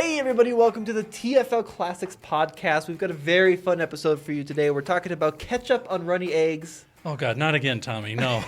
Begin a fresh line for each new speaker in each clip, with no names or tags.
Hey everybody, welcome to the TFL Classics podcast. We've got a very fun episode for you today. We're talking about ketchup on runny eggs.
Oh God, not again, Tommy, no.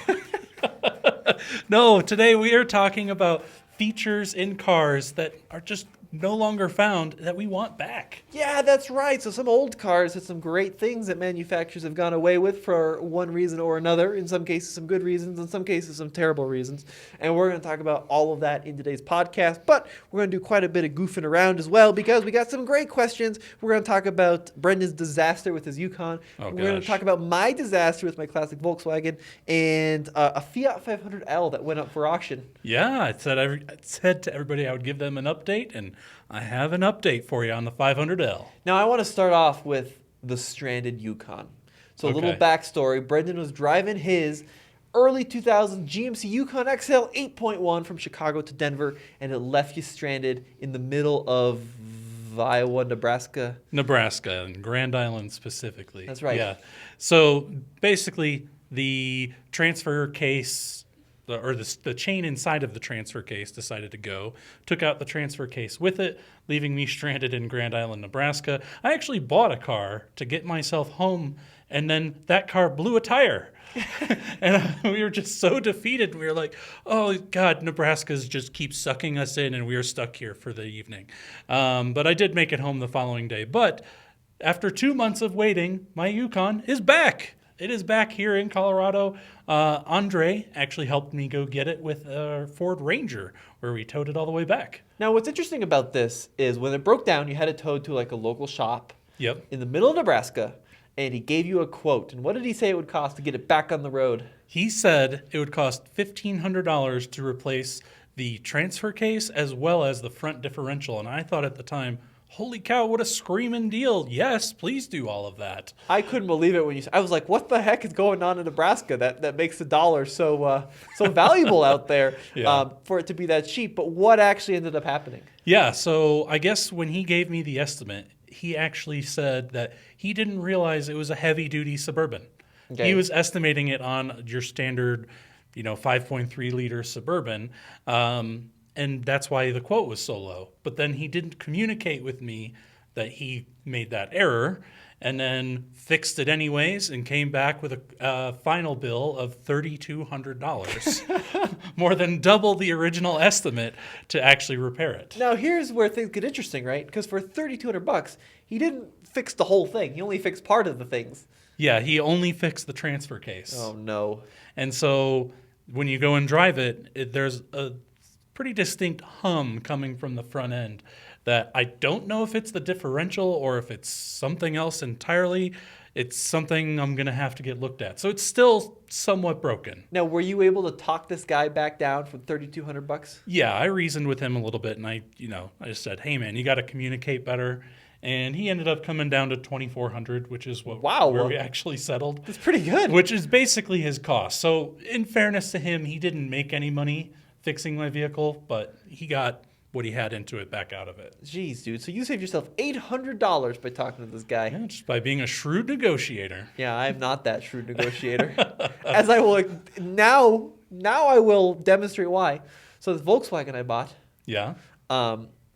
No, today we are talking about features in cars that are just no longer found that we want back.
Yeah, that's right. So some old cars had some great things that manufacturers have gone away with for one reason or another. In some cases, some good reasons. In some cases, some terrible reasons. And we're going to talk about all of that in today's podcast. But we're going to do quite a bit of goofing around as well because we got some great questions. We're going to talk about Brendan's disaster with his Yukon. We're going to talk about my disaster with my classic Volkswagen and a Fiat 500L that went up for auction.
Yeah, I said to everybody I would give them an update, and I have an update for you on the 500L.
Now, I want to start off with the stranded Yukon. So a little backstory. Brendan was driving his early 2000s GMC Yukon XL 8.1 from Chicago to Denver, and it left you stranded in the middle of Iowa, Nebraska.
Nebraska, and Grand Island specifically.
That's right.
Yeah. So basically, the transfer case, or the chain inside of the transfer case decided to go, took out the transfer case with it, leaving me stranded in Grand Island, Nebraska. I actually bought a car to get myself home, and then that car blew a tire. And we were just so defeated. We were like, oh, God, Nebraska's just keeps sucking us in, and we were stuck here for the evening. But I did make it home the following day. But after 2 months of waiting, my Yukon is back. It is back here in Colorado. Andre actually helped me go get it with a Ford Ranger, where we towed it all the way back.
Now, what's interesting about this is when it broke down, you had it towed to like a local shop in the middle of Nebraska, and he gave you a quote. And what did he say it would cost to get it back on the road?
He said it would cost $1,500 to replace the transfer case as well as the front differential. And I thought at the time, holy cow, what a screaming deal. Yes, please do all of that.
I couldn't believe it when you said, I was like, what the heck is going on in Nebraska that makes the dollar so valuable out there for it to be that cheap? But what actually ended up happening?
Yeah, so I guess when he gave me the estimate, he actually said that he didn't realize it was a heavy-duty Suburban. Okay. He was estimating it on your standard, 5.3-liter Suburban, and that's why the quote was so low. But then he didn't communicate with me that he made that error, and then fixed it anyways and came back with a final bill of $3,200, more than double the original estimate to actually repair it.
Now here's where things get interesting, right? Because for $3,200, he didn't fix the whole thing. He only fixed part of the things.
Yeah, he only fixed the transfer case.
Oh no!
And so when you go and drive it, there's a pretty distinct hum coming from the front end that I don't know if it's the differential or if it's something else entirely. It's something I'm going to have to get looked at. So it's still somewhat broken.
Now, were you able to talk this guy back down from $3,200?
Yeah, I reasoned with him a little bit, and I just said, hey, man, you got to communicate better. And he ended up coming down to $2,400, which is where we actually settled.
That's pretty good.
Which is basically his cost. So in fairness to him, he didn't make any money fixing my vehicle, but he got what he had into it back out of it.
Jeez, dude. So you saved yourself $800 by talking to this guy.
Yeah, just by being a shrewd negotiator.
Yeah, I'm not that shrewd negotiator. As I will now I will demonstrate why. So the Volkswagen I bought.
Yeah.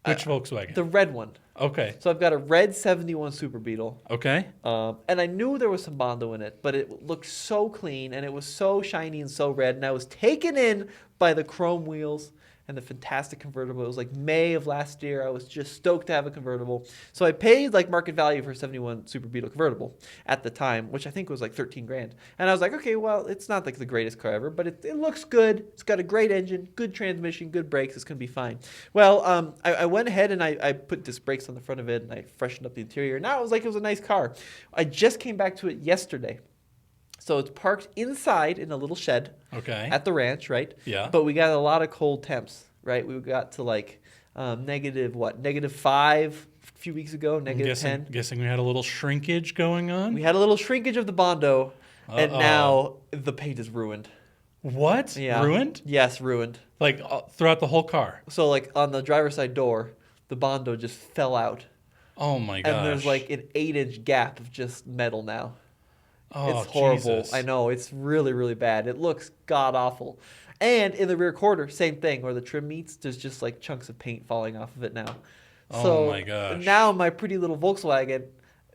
Which Volkswagen?
The red one.
Okay.
So I've got a red 71 Super Beetle.
Okay.
And I knew there was some Bondo in it, but it looked so clean and it was so shiny and so red. And I was taken in by the chrome wheels and the fantastic convertible. It was like May of last year. I was just stoked to have a convertible. So I paid like market value for a 71 Super Beetle convertible at the time, which I think was like $13,000. And I was like, okay, well, it's not like the greatest car ever, but it looks good. It's got a great engine, good transmission, good brakes. It's going to be fine. Well, I went ahead and I put disc brakes on the front of it and I freshened up the interior. Now it was like it was a nice car. I just came back to it yesterday. So it's parked inside in a little shed at the ranch, right?
Yeah.
But we got a lot of cold temps, right? We got to like -5 a few weeks ago, -10.
Guessing we had a little shrinkage going on?
We had a little shrinkage of the Bondo, and now the paint is ruined.
What?
Yeah.
Ruined?
Yes, ruined.
Like throughout the whole car?
So like on the driver's side door, the Bondo just fell out.
Oh my gosh.
And there's like an 8-inch gap of just metal now.
Oh,
it's horrible.
Jesus.
I know. It's really, really bad. It looks god-awful. And in the rear quarter, same thing. Where the trim meets, there's just like chunks of paint falling off of it now.
Oh my gosh.
Now my pretty little Volkswagen,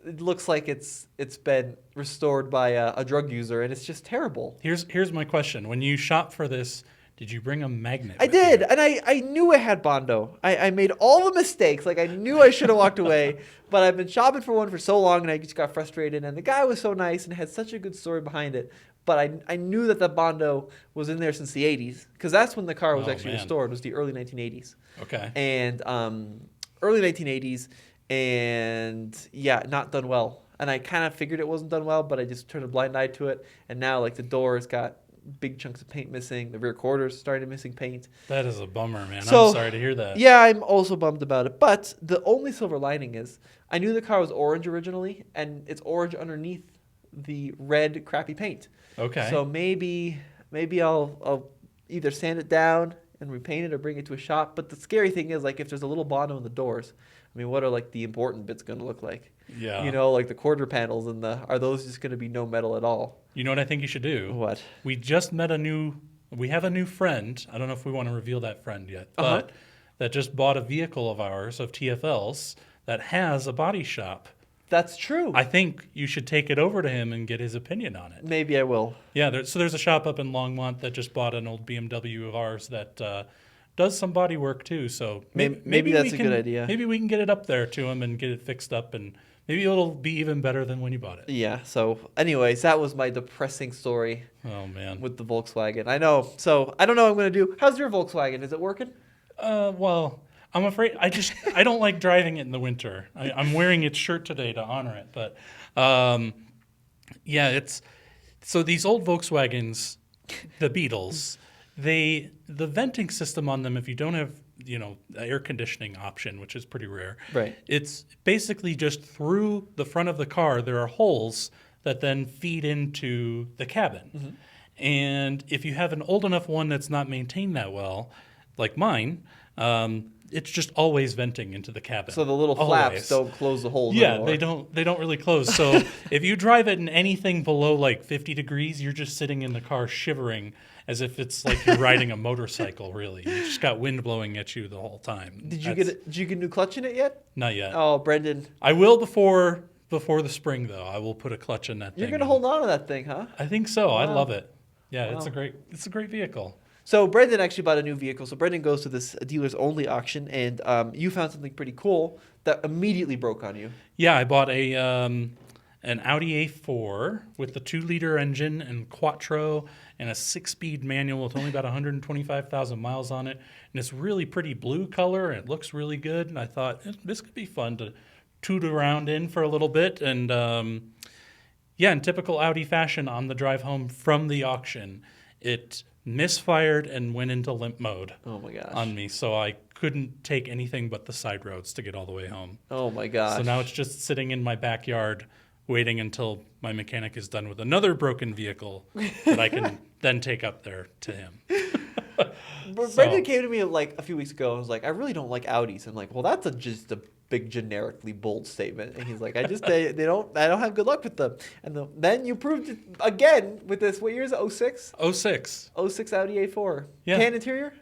it looks like it's been restored by a drug user, and it's just terrible.
Here's my question. When you shop for this, did you bring a magnet?
I
with
did,
you?
and I knew I had Bondo. I made all the mistakes. Like, I knew I should have walked away, but I've been shopping for one for so long, and I just got frustrated. And the guy was so nice and had such a good story behind it. But I knew that the Bondo was in there since the 80s, because that's when the car was actually restored, was the early 1980s.
Okay.
And early 1980s, and yeah, not done well. And I kind of figured it wasn't done well, but I just turned a blind eye to it. And now, like, the door's got big chunks of paint missing. The rear quarters started missing paint.
That is a bummer, man.
So,
I'm sorry to hear that.
Yeah, I'm also bummed about it. But the only silver lining is I knew the car was orange originally, and it's orange underneath the red crappy paint.
Okay.
So maybe I'll either sand it down and repaint it or bring it to a shop. But the scary thing is, like, if there's a little Bondo in the doors, I mean, what are, like, the important bits going to look like?
Yeah.
You know, like the quarter panels and are those just going to be no metal at all?
You know what I think you should do?
What?
We just met we have a new friend. I don't know if we want to reveal that friend yet, but that just bought a vehicle of ours, of TFL's, that has a body shop.
That's true.
I think you should take it over to him and get his opinion on it.
Maybe I will.
Yeah, so there's a shop up in Longmont that just bought an old BMW of ours that does some body work too. So
maybe that's a good idea.
Maybe we can get it up there to him and get it fixed up, and maybe it'll be even better than when you bought it.
Yeah. So, anyways, that was my depressing story.
Oh man.
With the Volkswagen. I know. So I don't know what I'm going to do. How's your Volkswagen? Is it working?
Well, I'm afraid I don't like driving it in the winter. I'm wearing its shirt today to honor it, but yeah, so these old Volkswagens, the Beetles, the venting system on them, if you don't have the air conditioning option, which is pretty rare,
right?
It's basically just through the front of the car there are holes that then feed into the cabin. Mm-hmm. And if you have an old enough one that's not maintained that well, like mine, it's just always venting into the cabin.
So the little flaps don't close the holes anymore.
They don't really close. So if you drive it in anything below like 50 degrees, you're just sitting in the car shivering as if it's like you're riding a motorcycle, really. You just got wind blowing at you the whole time.
Did you get a new clutch in it yet?
Not yet.
Oh, Brendan.
I will before the spring, though. I will put a clutch in that thing.
You're going to hold on to that thing, huh?
I think so. Wow. I love it. Yeah,
wow.
It's a great vehicle.
So Brendan actually bought a new vehicle. So Brendan goes to this dealer's only auction, and you found something pretty cool that immediately broke on you.
Yeah, I bought an Audi A4 with the 2-liter engine and quattro and a 6-speed manual with only about 125,000 miles on it. And it's really pretty blue color, and it looks really good. And I thought, this could be fun to toot around in for a little bit. And in typical Audi fashion, on the drive home from the auction, it misfired and went into limp mode.
Oh my gosh.
On me, so I couldn't take anything but the side roads to get all the way home.
Oh my gosh.
So now it's just sitting in my backyard waiting until my mechanic is done with another broken vehicle that I can then take up there to him.
Brendan came to me like a few weeks ago and was like, I really don't like Audis. I'm like, well, that's just a big generically bold statement. And he's like, I don't have good luck with them. And then you proved it again with this. What year is it? 06?
06.
06 Audi A4.
Yeah.
Tan interior?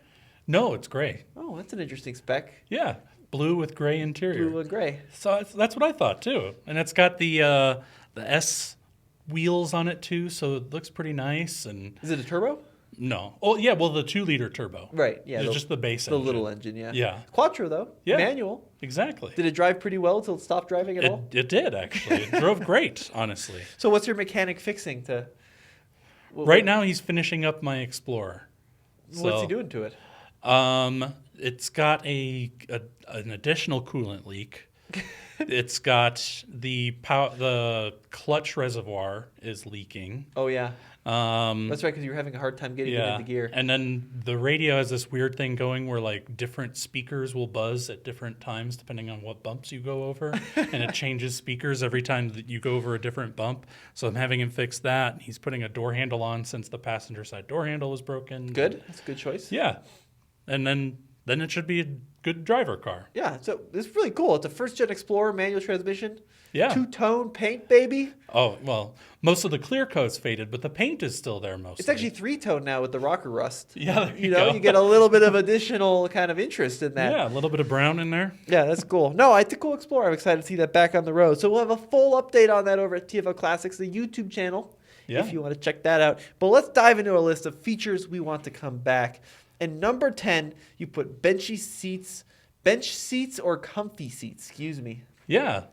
No, it's gray.
Oh, that's an interesting spec.
Yeah. Blue with gray interior.
Blue and gray.
So that's what I thought too. And it's got the S wheels on it too, so it looks pretty nice. And
is it a turbo?
No. Oh yeah, well the 2-liter turbo.
Right. Yeah.
It's just the base engine.
The little engine. Yeah.
Yeah.
Quattro though.
Yeah.
Manual.
Exactly.
Did it drive pretty well until it stopped driving at all?
It did actually. It drove great, honestly.
So what's your mechanic fixing to?
Right now he's finishing up my Explorer.
What's he doing to it?
It's got an additional coolant leak. It's got the clutch reservoir is leaking.
Oh yeah. That's right, because you were having a hard time getting it into gear.
And then the radio has this weird thing going where like different speakers will buzz at different times depending on what bumps you go over, and it changes speakers every time that you go over a different bump. So I'm having him fix that. He's putting a door handle on since the passenger side door handle was broken.
Good. That's a good choice.
Yeah. And then then it should be a good driver car.
Yeah, so it's really cool. It's a first-gen Explorer manual transmission.
Yeah.
Two-tone paint, baby.
Oh, well, most of the clear coat's faded, but the paint is still there mostly.
It's actually three-tone now with the rocker rust.
Yeah, there
you know,
go.
you get a little bit of additional kind of interest in that.
Yeah, a little bit of brown in there.
Yeah, that's cool. No, it's a cool Explorer. I'm excited to see that back on the road. So we'll have a full update on that over at TFL Classics, the YouTube channel, if you want to check that out. But let's dive into a list of features we want to come back. And number 10, you put bench seats or comfy seats, excuse me.
Yeah.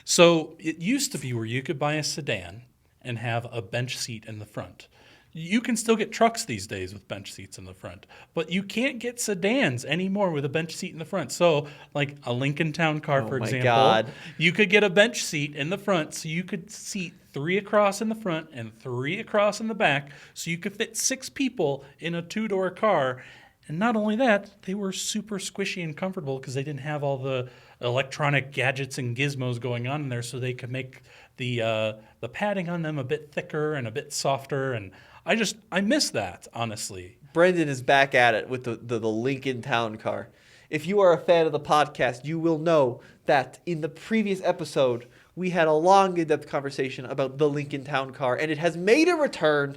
So it used to be where you could buy a sedan and have a bench seat in the front. You can still get trucks these days with bench seats in the front, but you can't get sedans anymore with a bench seat in the front. So like a Lincoln Town Car, for example,
God.
you could get a bench seat in the front so you could seat 3 across in the front and 3 across in the back so you could fit 6 people in a 2-door car. And not only that, they were super squishy and comfortable because they didn't have all the electronic gadgets and gizmos going on in there, so they could make the padding on them a bit thicker and a bit softer. And I miss that, honestly.
Brendan is back at it with the Lincoln Town Car. If you are a fan of the podcast, you will know that in the previous episode, we had a long, in-depth conversation about the Lincoln Town Car, and it has made a return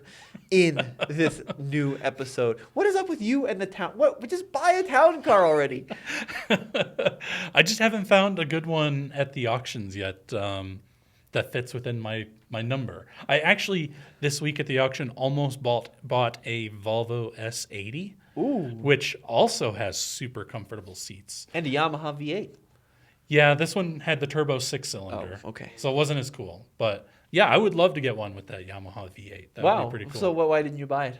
in this new episode. What is up with you and the town? What? Just buy a town car already.
I just haven't found a good one at the auctions yet that fits within my number. I actually, this week at the auction, almost bought a Volvo S80, which also has super comfortable seats.
And a Yamaha V8.
Yeah, this one had the turbo 6-cylinder.
Oh, okay.
So it wasn't as cool. But yeah, I would love to get one with that Yamaha V8. That would be pretty cool.
So why didn't you buy it?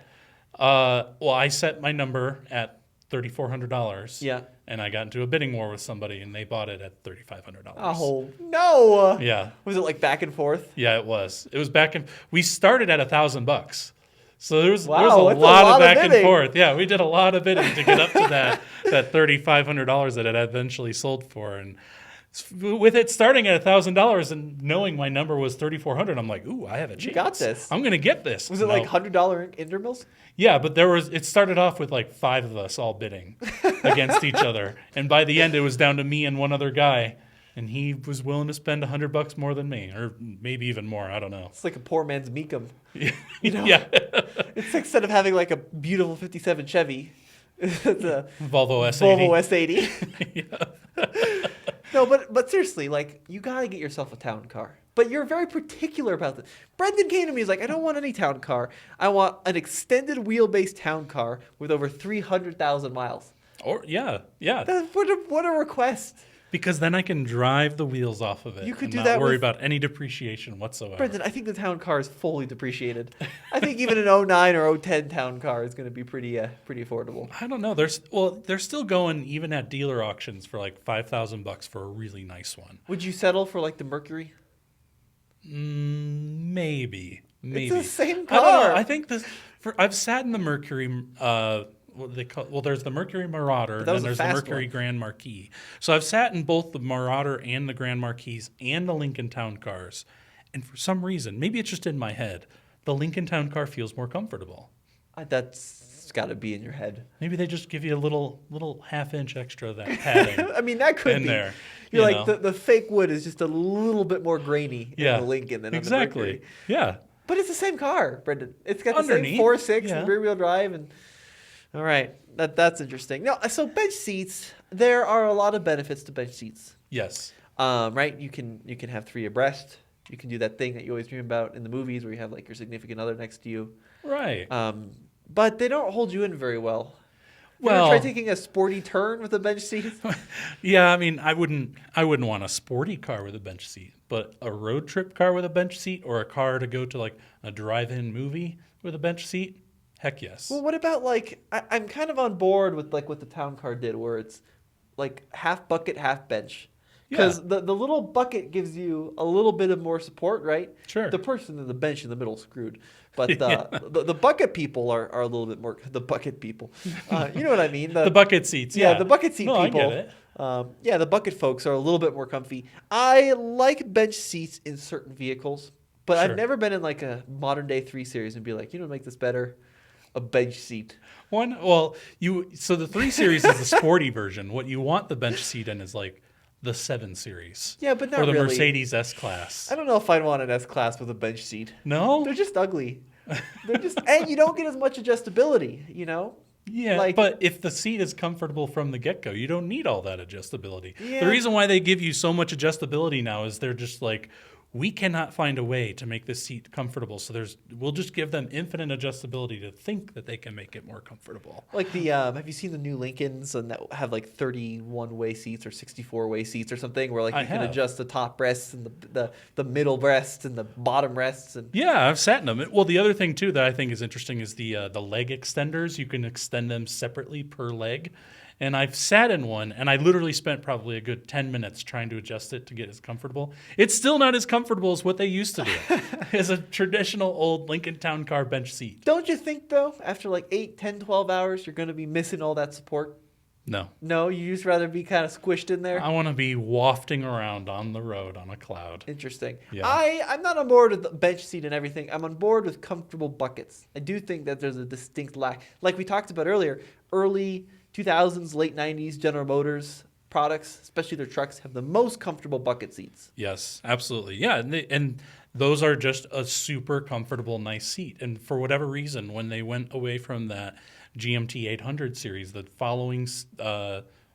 Well, I set my number at $3,400.
Yeah.
And I got into a bidding war with somebody, and they bought it at $3,500.
Oh, no.
Yeah.
Was it like back and forth?
Yeah, it was. It was back and we started at $1,000. So there was a
lot
lot of back
bidding.
and forth. Yeah, we did a lot of bidding to get up to that $3,500 that it eventually sold for. And with it starting at $1,000 and knowing my number was $3,400, I'm like, ooh, I have a chance.
You got this.
I'm gonna get this.
Was it like $100 intermills?
Yeah, but it started off with like 5 of us all bidding against each other, and by the end it was down to me and one other guy, and he was willing to spend $100 more than me, or maybe even more. I don't know.
It's like a poor man's Meekum.
You know? Yeah.
It's like instead of having like a beautiful 57 Chevy, it's a
Volvo S80.
Volvo S80. No, but seriously, like, you gotta get yourself a town car. But you're very particular about this. Brendan came to me, he's like, I don't want any town car. I want an extended wheelbase town car with over 300,000 miles.
Or what
What a request.
Because then I can drive the wheels off of it.
You could
and
do
not
that
worry
with-
about any depreciation whatsoever.
Brendan, I think the town car is fully depreciated. I think even an 09 or 010 town car is going to be pretty affordable.
I don't know. They're still going even at dealer auctions for like $5,000 for a really nice one.
Would you settle for like the Mercury?
Maybe.
It's the same
I don't
car.
know. I think I've sat in the Mercury. What they call? Well, there's the Mercury Marauder, and
that was
then
a
there's the
fast
Mercury
one.
Grand Marquis. So I've sat in both the Marauder and the Grand Marquis and the Lincoln Town cars, and for some reason, maybe it's just in my head, the Lincoln Town car feels more comfortable.
That's got to be in your head.
Maybe they just give you a little half-inch extra of that padding.
I mean, that could
in
be.
there.
You're
you
like,
know?
the fake wood is just a little bit more grainy in the Lincoln than on the Mercury.
Yeah.
But it's the same car, Brendan. It's got the
Underneath,
same 4.6
yeah.
and rear-wheel drive. And all right, that's interesting. No, so bench seats, there are a lot of benefits to bench seats.
Yes.
Right? You can have 3 abreast. You can do that thing that you always dream about in the movies where you have like your significant other next to you.
Right.
But they don't hold you in very well. You
Well,
ever try taking a sporty turn with a bench seat?
yeah, I mean, I wouldn't want a sporty car with a bench seat, but a road trip car with a bench seat, or a car to go to like a drive-in movie with a bench seat, heck yes.
Well, what about like I'm kind of on board with like what the town car did, where it's like half bucket, half bench. Because the little bucket gives you a little bit of more support, right?
Sure.
The person in the bench in the middle is screwed. But the bucket people are a little bit more... The bucket people. You know what I mean?
The bucket seats,
Yeah, the bucket seat people.
I get it.
The bucket folks are a little bit more comfy. I like bench seats in certain vehicles, but
Sure.
I've never been in like a modern day 3 Series and be like, you know what make this better? A bench seat.
So the 3 Series is the sporty version. What you want the bench seat in is like the 7 Series.
Yeah, but not
or the
really.
Mercedes S-Class.
I don't know if I'd want an S-Class with a bench seat.
No?
They're just ugly. And you don't get as much adjustability,
Yeah, but if the seat is comfortable from the get-go, you don't need all that adjustability.
Yeah.
The reason why they give you so much adjustability now is they're just like, we cannot find a way to make this seat comfortable, so we'll just give them infinite adjustability to think that they can make it more comfortable.
Like have you seen the new Lincolns and that have like 31-way seats or 64-way seats or something where like you can adjust the top rests and the middle rests and the bottom rests and
Yeah, I've sat in them. Well, the other thing too that I think is interesting is the leg extenders. You can extend them separately per leg. And I've sat in one, and I literally spent probably a good 10 minutes trying to adjust it to get as comfortable. It's still not as comfortable as what they used to do. It's a traditional old Lincoln Town Car bench seat.
Don't you think, though, after like 8, 10, 12 hours, you're going to be missing all that support?
No.
No, you just rather be kind of squished in there?
I want to be wafting around on the road on a cloud.
Interesting.
Yeah.
I'm not on board with the bench seat and everything. I'm on board with comfortable buckets. I do think that there's a distinct lack. Like we talked about earlier, early 2000s, late 90s General Motors products, especially their trucks, have the most comfortable bucket seats.
Yes, absolutely. Yeah, and those are just a super comfortable, nice seat. And for whatever reason, when they went away from that GMT 800 series, the following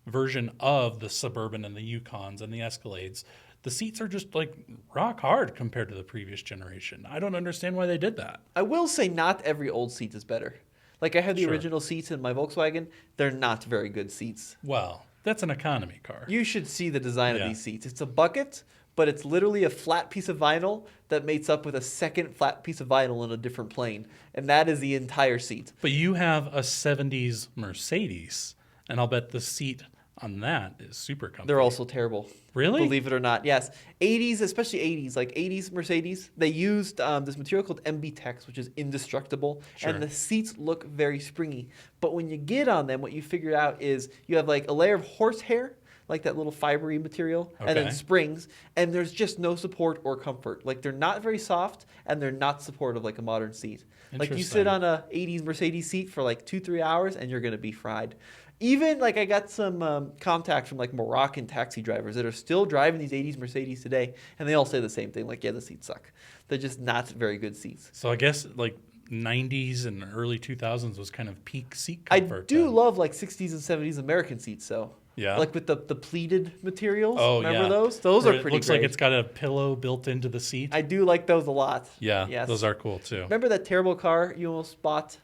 version of the Suburban and the Yukons and the Escalades, the seats are just like rock hard compared to the previous generation. I don't understand why they did that.
I will say not every old seat is better. Like I have the original seats in my Volkswagen. They're not very good seats.
Well, that's an economy car.
You should see the design of these seats. It's a bucket, but it's literally a flat piece of vinyl that mates up with a second flat piece of vinyl in a different plane. And that is the entire seat.
But you have a 70s Mercedes, and I'll bet the seat on that is super comfortable.
They're also terrible.
Really?
Believe it or not. Yes. 80s, especially 80s, like 80s Mercedes, they used this material called MB-Tex, which is indestructible.
Sure.
And the seats look very springy. But when you get on them, what you figure out is you have like a layer of horsehair, like that little fibery material, and then springs, and there's just no support or comfort. Like they're not very soft, and they're not supportive like a modern seat. Like you sit on a 80s Mercedes seat for like 2-3 hours, and you're going to be fried. Even like I got some contacts from like Moroccan taxi drivers that are still driving these 80s Mercedes today, and they all say the same thing, like, yeah, the seats suck. They're just not very good seats.
So I guess like 90s and early 2000s was kind of peak seat comfort.
I do love like 60s and 70s American seats, though.
Yeah.
Like with the pleated materials.
Oh,
Remember
yeah.
those? Those
Where
are pretty
It looks
great.
like it's got a pillow built into the seat.
I do like those a lot.
Yeah,
Yes.
those are cool too.
Remember that terrible car you almost bought?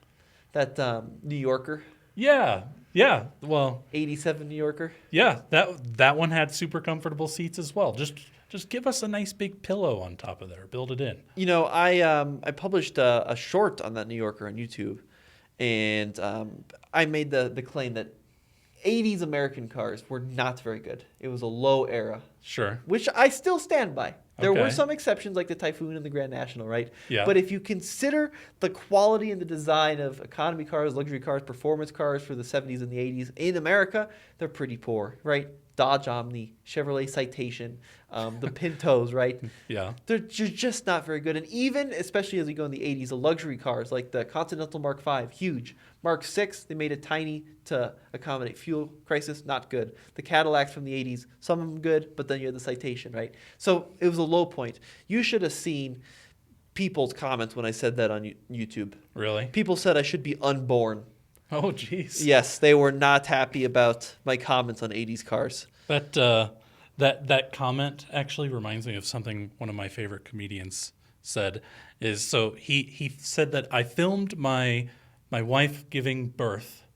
That New Yorker?
Yeah. Well,
87 New Yorker?
yeah, that one had super comfortable seats as well. Just give us a nice big pillow on top of there. Build it in.
You know, I published a short on that New Yorker on YouTube, and I made the claim that 80s American cars were not very good. It was a low era,
Sure.
which I still stand by. There were
Okay.
some exceptions like the Typhoon and the Grand National, right?
Yeah.
But if you consider the quality and the design of economy cars, luxury cars, performance cars for the 70s and the 80s in America, they're pretty poor, right? Dodge Omni, Chevrolet Citation, the Pintos, right?
Yeah.
They're just not very good. And even, especially as we go in the 80s, the luxury cars like the Continental Mark V, huge. Mark VI, they made it tiny to accommodate fuel crisis, not good. The Cadillacs from the 80s, some of them good, but then you had the Citation, right? So it was a low point. You should have seen people's comments when I said that on YouTube.
Really?
People said I should be unborn.
Oh, jeez.
Yes, they were not happy about my comments on 80s cars.
That comment actually reminds me of something one of my favorite comedians said. He said that I filmed my wife giving birth,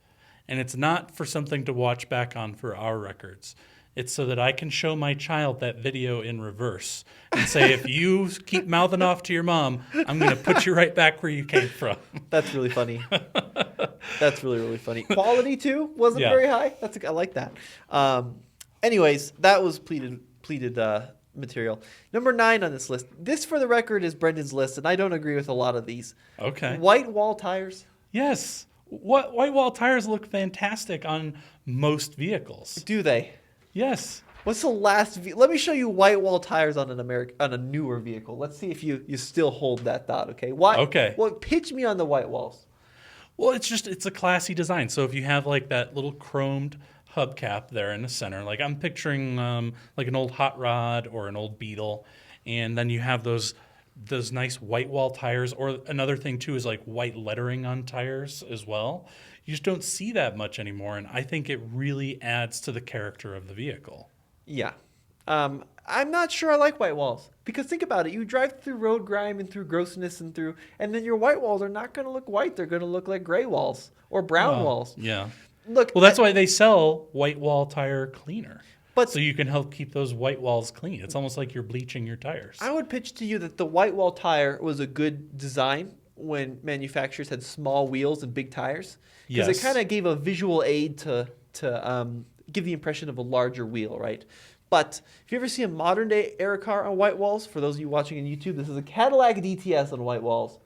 and it's not for something to watch back on for our records. It's so that I can show my child that video in reverse and say, if you keep mouthing off to your mom, I'm going to put you right back where you came from.
That's really funny. That's really, really funny. Quality, too, wasn't very high. I like that. Anyways, that was pleated material. Number 9 on this list. This, for the record, is Brendan's list, and I don't agree with a lot of these.
Okay.
White wall tires.
Yes. White wall tires look fantastic on most vehicles.
Do they?
Yes.
What's the last? Let me show you white wall tires on a newer vehicle. Let's see if you still hold that thought. Okay. Why?
Okay.
Well, pitch me on the white walls.
Well, it's a classy design. So if you have like that little chromed hubcap there in the center, like I'm picturing like an old Hot Rod or an old Beetle, and then you have those nice white wall tires. Or another thing too is like white lettering on tires as well. You just don't see that much anymore, and I think it really adds to the character of the vehicle.
Yeah. I'm not sure I like white walls because think about it. You drive through road grime and through grossness and then your white walls are not going to look white. They're going to look like gray walls or brown
Well,
walls.
Yeah.
Look,
Well, that's why they sell white wall tire cleaner.
But-
so you can help keep those white walls clean. It's almost like you're bleaching your tires.
I would pitch to you that the white wall tire was a good design when manufacturers had small wheels and big tires because
Yes.
it kind of gave a visual aid to give the impression of a larger wheel, right? But if you ever see a modern day era car on white walls, for those of you watching on YouTube, this is a Cadillac DTS on white walls.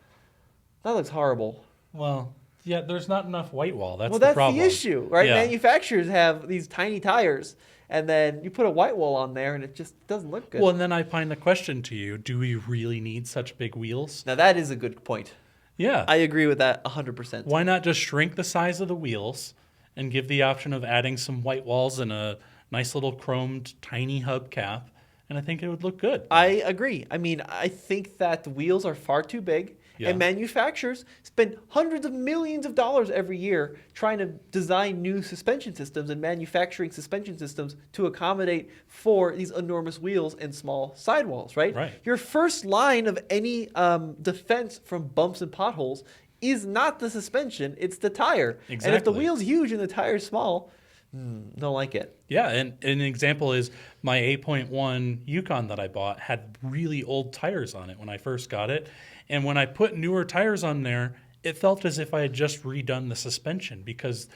That looks horrible.
Well, yeah, there's not enough white wall. That's
Well,
the
that's
problem.
the issue, right?
Yeah.
Manufacturers have these tiny tires, and then you put a white wall on there, and it just doesn't look good.
Well, and then I find the question to you: do we really need such big wheels?
Now, that is a good point.
Yeah.
I agree with that 100%.
Why not just shrink the size of the wheels and give the option of adding some white walls and a nice little chromed tiny hubcap? And I think it would look good.
I agree. I mean, I think that the wheels are far too big,
Yeah.
and manufacturers spend hundreds of millions of dollars every year trying to design new suspension systems and manufacturing suspension systems to accommodate for these enormous wheels and small sidewalls, right?
Right.
Your first line of any defense from bumps and potholes is not the suspension, it's the tire. And if the
Exactly.
wheel's huge and the tire's small, don't like it.
Yeah, and an example is my 8.1 Yukon that I bought had really old tires on it when I first got it. And when I put newer tires on there, it felt as if I had just redone the suspension because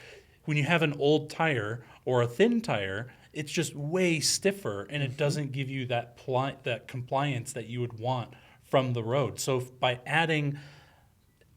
when you have an old tire or a thin tire, it's just way stiffer and it doesn't give you that compliance that you would want from the road. So by adding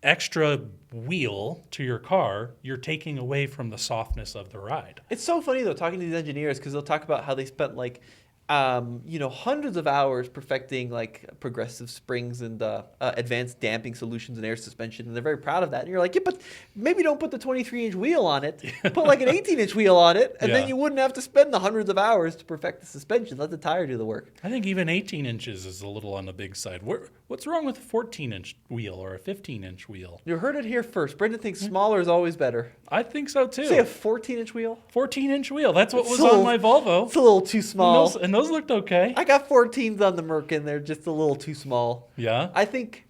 extra wheel to your car, you're taking away from the softness of the ride.
It's so funny though talking to these engineers because they'll talk about how they spent like hundreds of hours perfecting like progressive springs and advanced damping solutions and air suspension, and they're very proud of that. And you're like, yeah, but maybe don't put the 23-inch wheel on it. Put like an 18-inch wheel on it, and then
Yeah.
you wouldn't have to spend the hundreds of hours to perfect the suspension. Let the tire do the work.
I think even 18 inches is a little on the big side. What's wrong with a 14-inch wheel or a 15-inch wheel?
You heard it here first. Brendan thinks smaller is always better.
I think so too.
Say a 14-inch wheel.
14-inch wheel. That's what was
It's a
on my Volvo.
It's a little too small.
And those looked okay.
I got 14s on the Merkin. They're just a little too small.
Yeah.
I think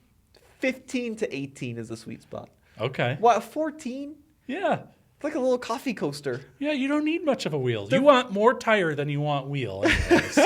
15 to 18 is the sweet spot.
Okay.
What, 14?
Yeah.
It's like a little coffee coaster.
Yeah, you don't need much of a wheel. You want more tire than you want wheel, anyways.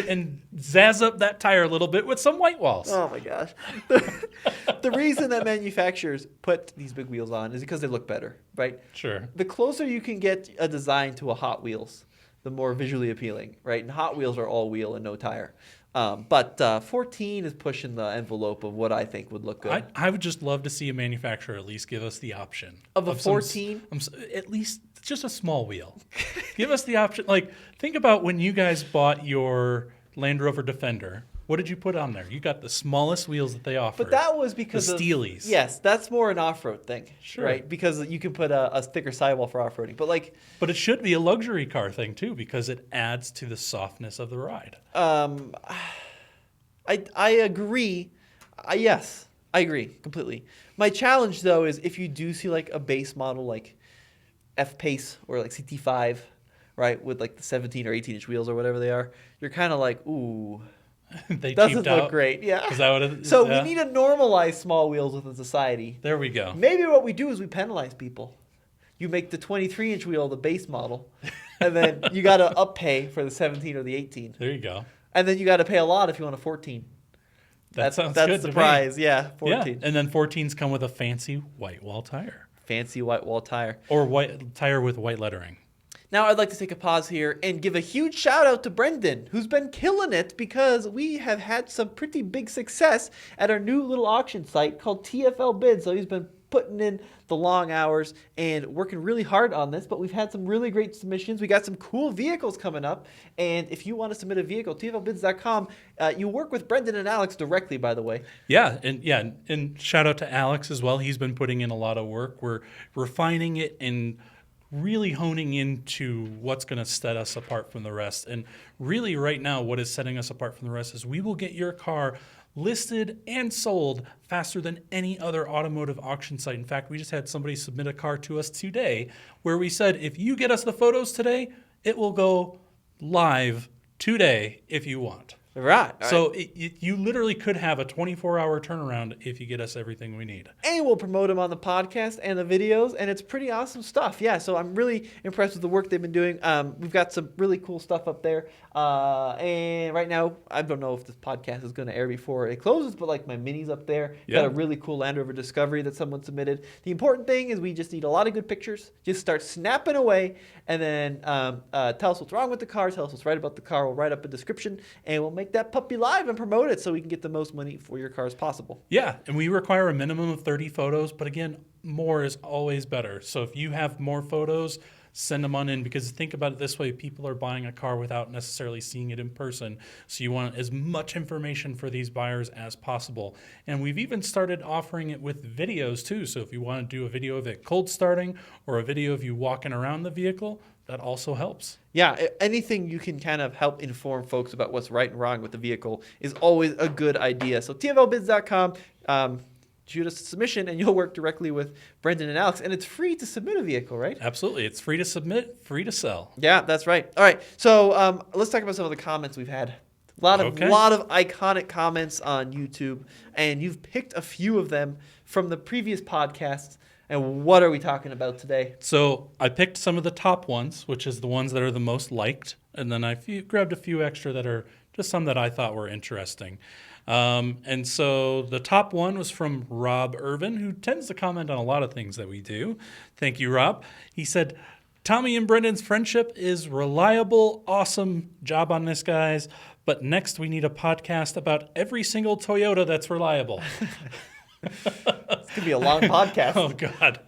and zazz up that tire a little bit with some white walls.
Oh my gosh. The reason that manufacturers put these big wheels on is because they look better, right?
Sure.
The closer you can get a design to a Hot Wheels, the more visually appealing, right? And Hot Wheels are all wheel and no tire. But 14 is pushing the envelope of what I think would look good.
I would just love to see a manufacturer at least give us the option
Of a
some
14?
at least just a small wheel. Give us the option. Like, think about when you guys bought your Land Rover Defender. What did you put on there? You got the smallest wheels that they offer.
But that was because
the
of
Steelies.
Yes, that's more an off-road thing,
Sure.
right? Because you can put a thicker sidewall for off-roading. But like,
But it should be a luxury car thing too because it adds to the softness of the ride.
I agree. Yes, I agree completely. My challenge though is if you do see like a base model like F-Pace or like CT5, right, with like the 17 or 18-inch wheels or whatever they are, you're kind of like, ooh,
They
doesn't
cheaped
look
out.
great. Yeah.
Is that what it is?
So
Yeah.
we need to normalize small wheels within society.
There we go.
Maybe what we do is we penalize people. You make the 23-inch wheel the base model, and then you got to up-pay for the 17 or the 18.
There you go.
And then you got to pay a lot if you want a 14.
That sounds
that's
good
the
to
prize.
me.
Yeah, 14.
Yeah, and then 14s come with a fancy white wall tire
Fancy white wall tire.
or white tire with white lettering.
Now I'd like to take a pause here and give a huge shout out to Brendan, who's been killing it because we have had some pretty big success at our new little auction site called TFL Bid. So he's been putting in the long hours and working really hard on this, but we've had some really great submissions. We got some cool vehicles coming up, and if you want to submit a vehicle, tflbids.com. You work with Brendan and Alex directly, by the way.
Yeah, and shout out to Alex as well. He's been putting in a lot of work. We're refining it and really honing into what's going to set us apart from the rest. And really right now, what is setting us apart from the rest is we will get your car listed and sold faster than any other automotive auction site. In fact, we just had somebody submit a car to us today where we said, if you get us the photos today, it will go live today if you want.
Right.
So you literally could have a 24-hour turnaround if you get us everything we need.
And we'll promote them on the podcast and the videos, and it's pretty awesome stuff. Yeah, so I'm really impressed with the work they've been doing. We've got some really cool stuff up there. And right now, I don't know if this podcast is going to air before it closes, but like my minis up there, got a really cool Land Rover Discovery that someone submitted. The important thing is we just need a lot of good pictures. Just start snapping away, and then tell us what's wrong with the car, tell us what's right about the car. We'll write up a description, and we'll make that puppy live and promote it so we can get the most money for your car as possible.
Yeah, and we require a minimum of 30 photos, but again, more is always better. So if you have more photos, send them on in, because think about it this way, people are buying a car without necessarily seeing it in person. So you want as much information for these buyers as possible. And we've even started offering it with videos too. So if you want to do a video of it cold starting or a video of you walking around the vehicle, that also helps.
Yeah, anything you can kind of help inform folks about what's right and wrong with the vehicle is always a good idea. So TFLbids.com, shoot us a submission, and you'll work directly with Brendan and Alex. And it's free to submit a vehicle, right?
Absolutely. It's free to submit, free to sell.
Yeah, that's right. All right, so let's talk about some of the comments we've had. A lot of iconic comments on YouTube, and you've picked a few of them from the previous podcasts. And what are we talking about today?
So I picked some of the top ones, which is the ones that are the most liked. And then I grabbed a few extra that are just some that I thought were interesting. And so the top one was from Rob Irvin, who tends to comment on a lot of things that we do. Thank you, Rob. He said, Tommy and Brendan's friendship is reliable. Awesome job on this, guys. But next we need a podcast about every single Toyota that's reliable.
It's going to be a long podcast.
Oh, God.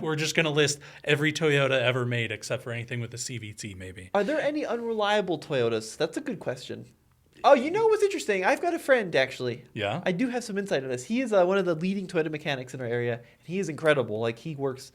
We're just going to list every Toyota ever made except for anything with a CVT, maybe.
Are there any unreliable Toyotas? That's a good question. Oh, you know what's interesting? I've got a friend, actually.
Yeah?
I do have some insight on this. He is one of the leading Toyota mechanics in our area, and he is incredible. Like, he works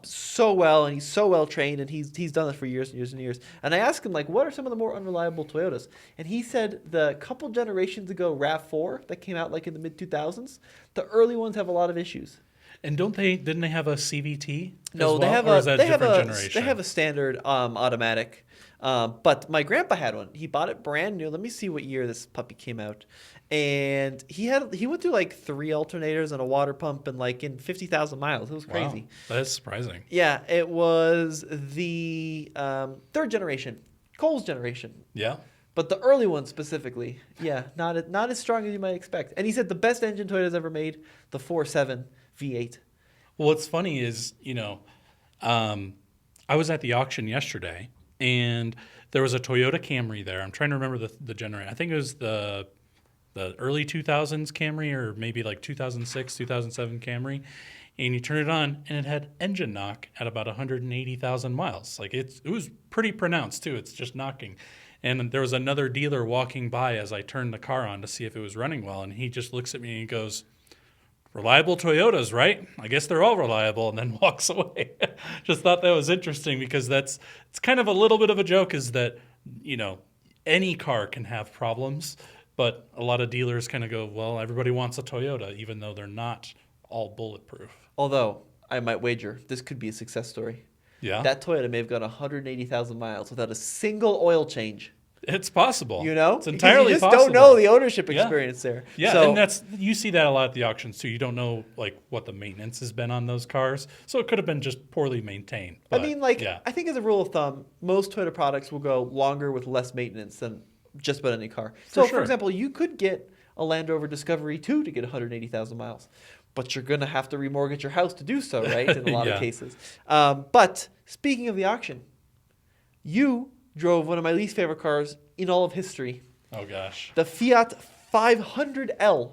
so well, and he's so well trained, and he's done this for years and years and years. And I asked him, like, what are some of the more unreliable Toyotas? And he said the couple generations ago RAV4 that came out like in the mid 2000s, the early ones have a lot of issues.
And didn't they have a CVT?
No,
they have
They have a standard automatic. But my grandpa had one. He bought it brand new. Let me see what year this puppy came out. And he went through like 3 alternators and a water pump and like in 50,000 miles. It was crazy.
Wow, that is surprising.
Yeah, it was the 3rd generation, Cole's generation.
Yeah.
But the early one specifically, yeah, not as strong as you might expect. And he said the best engine Toyota's ever made, the 4.7 V8.
Well, what's funny is, I was at the auction yesterday, and there was a Toyota Camry there. I'm trying to remember the generation. I think it was the early 2000s Camry, or maybe like 2006, 2007 Camry. And you turn it on, and it had engine knock at about 180,000 miles. Like it was pretty pronounced too. It's just knocking. And there was another dealer walking by as I turned the car on to see if it was running well, and he just looks at me and he goes, "Reliable Toyotas, right? I guess they're all reliable," and then walks away. Just thought that was interesting, because it's kind of a little bit of a joke, is that, any car can have problems, but a lot of dealers kind of go, well, everybody wants a Toyota, even though they're not all bulletproof.
Although, I might wager, this could be a success story.
Yeah.
That Toyota may have gone 180,000 miles without a single oil change.
It's possible.
It's
entirely possible.
You just don't know the ownership experience there.
Yeah,
so,
and you see that a lot at the auctions too. You don't know like what the maintenance has been on those cars, so it could have been just poorly maintained. But,
I think as a rule of thumb, most Toyota products will go longer with less maintenance than just about any car. So, for example, you could get a Land Rover Discovery 2 to get 180,000 miles, but you're going to have to remortgage your house to do so, right? In a lot of cases. But speaking of the auction, you drove one of my least favorite cars in all of history.
Oh, gosh.
The Fiat 500L.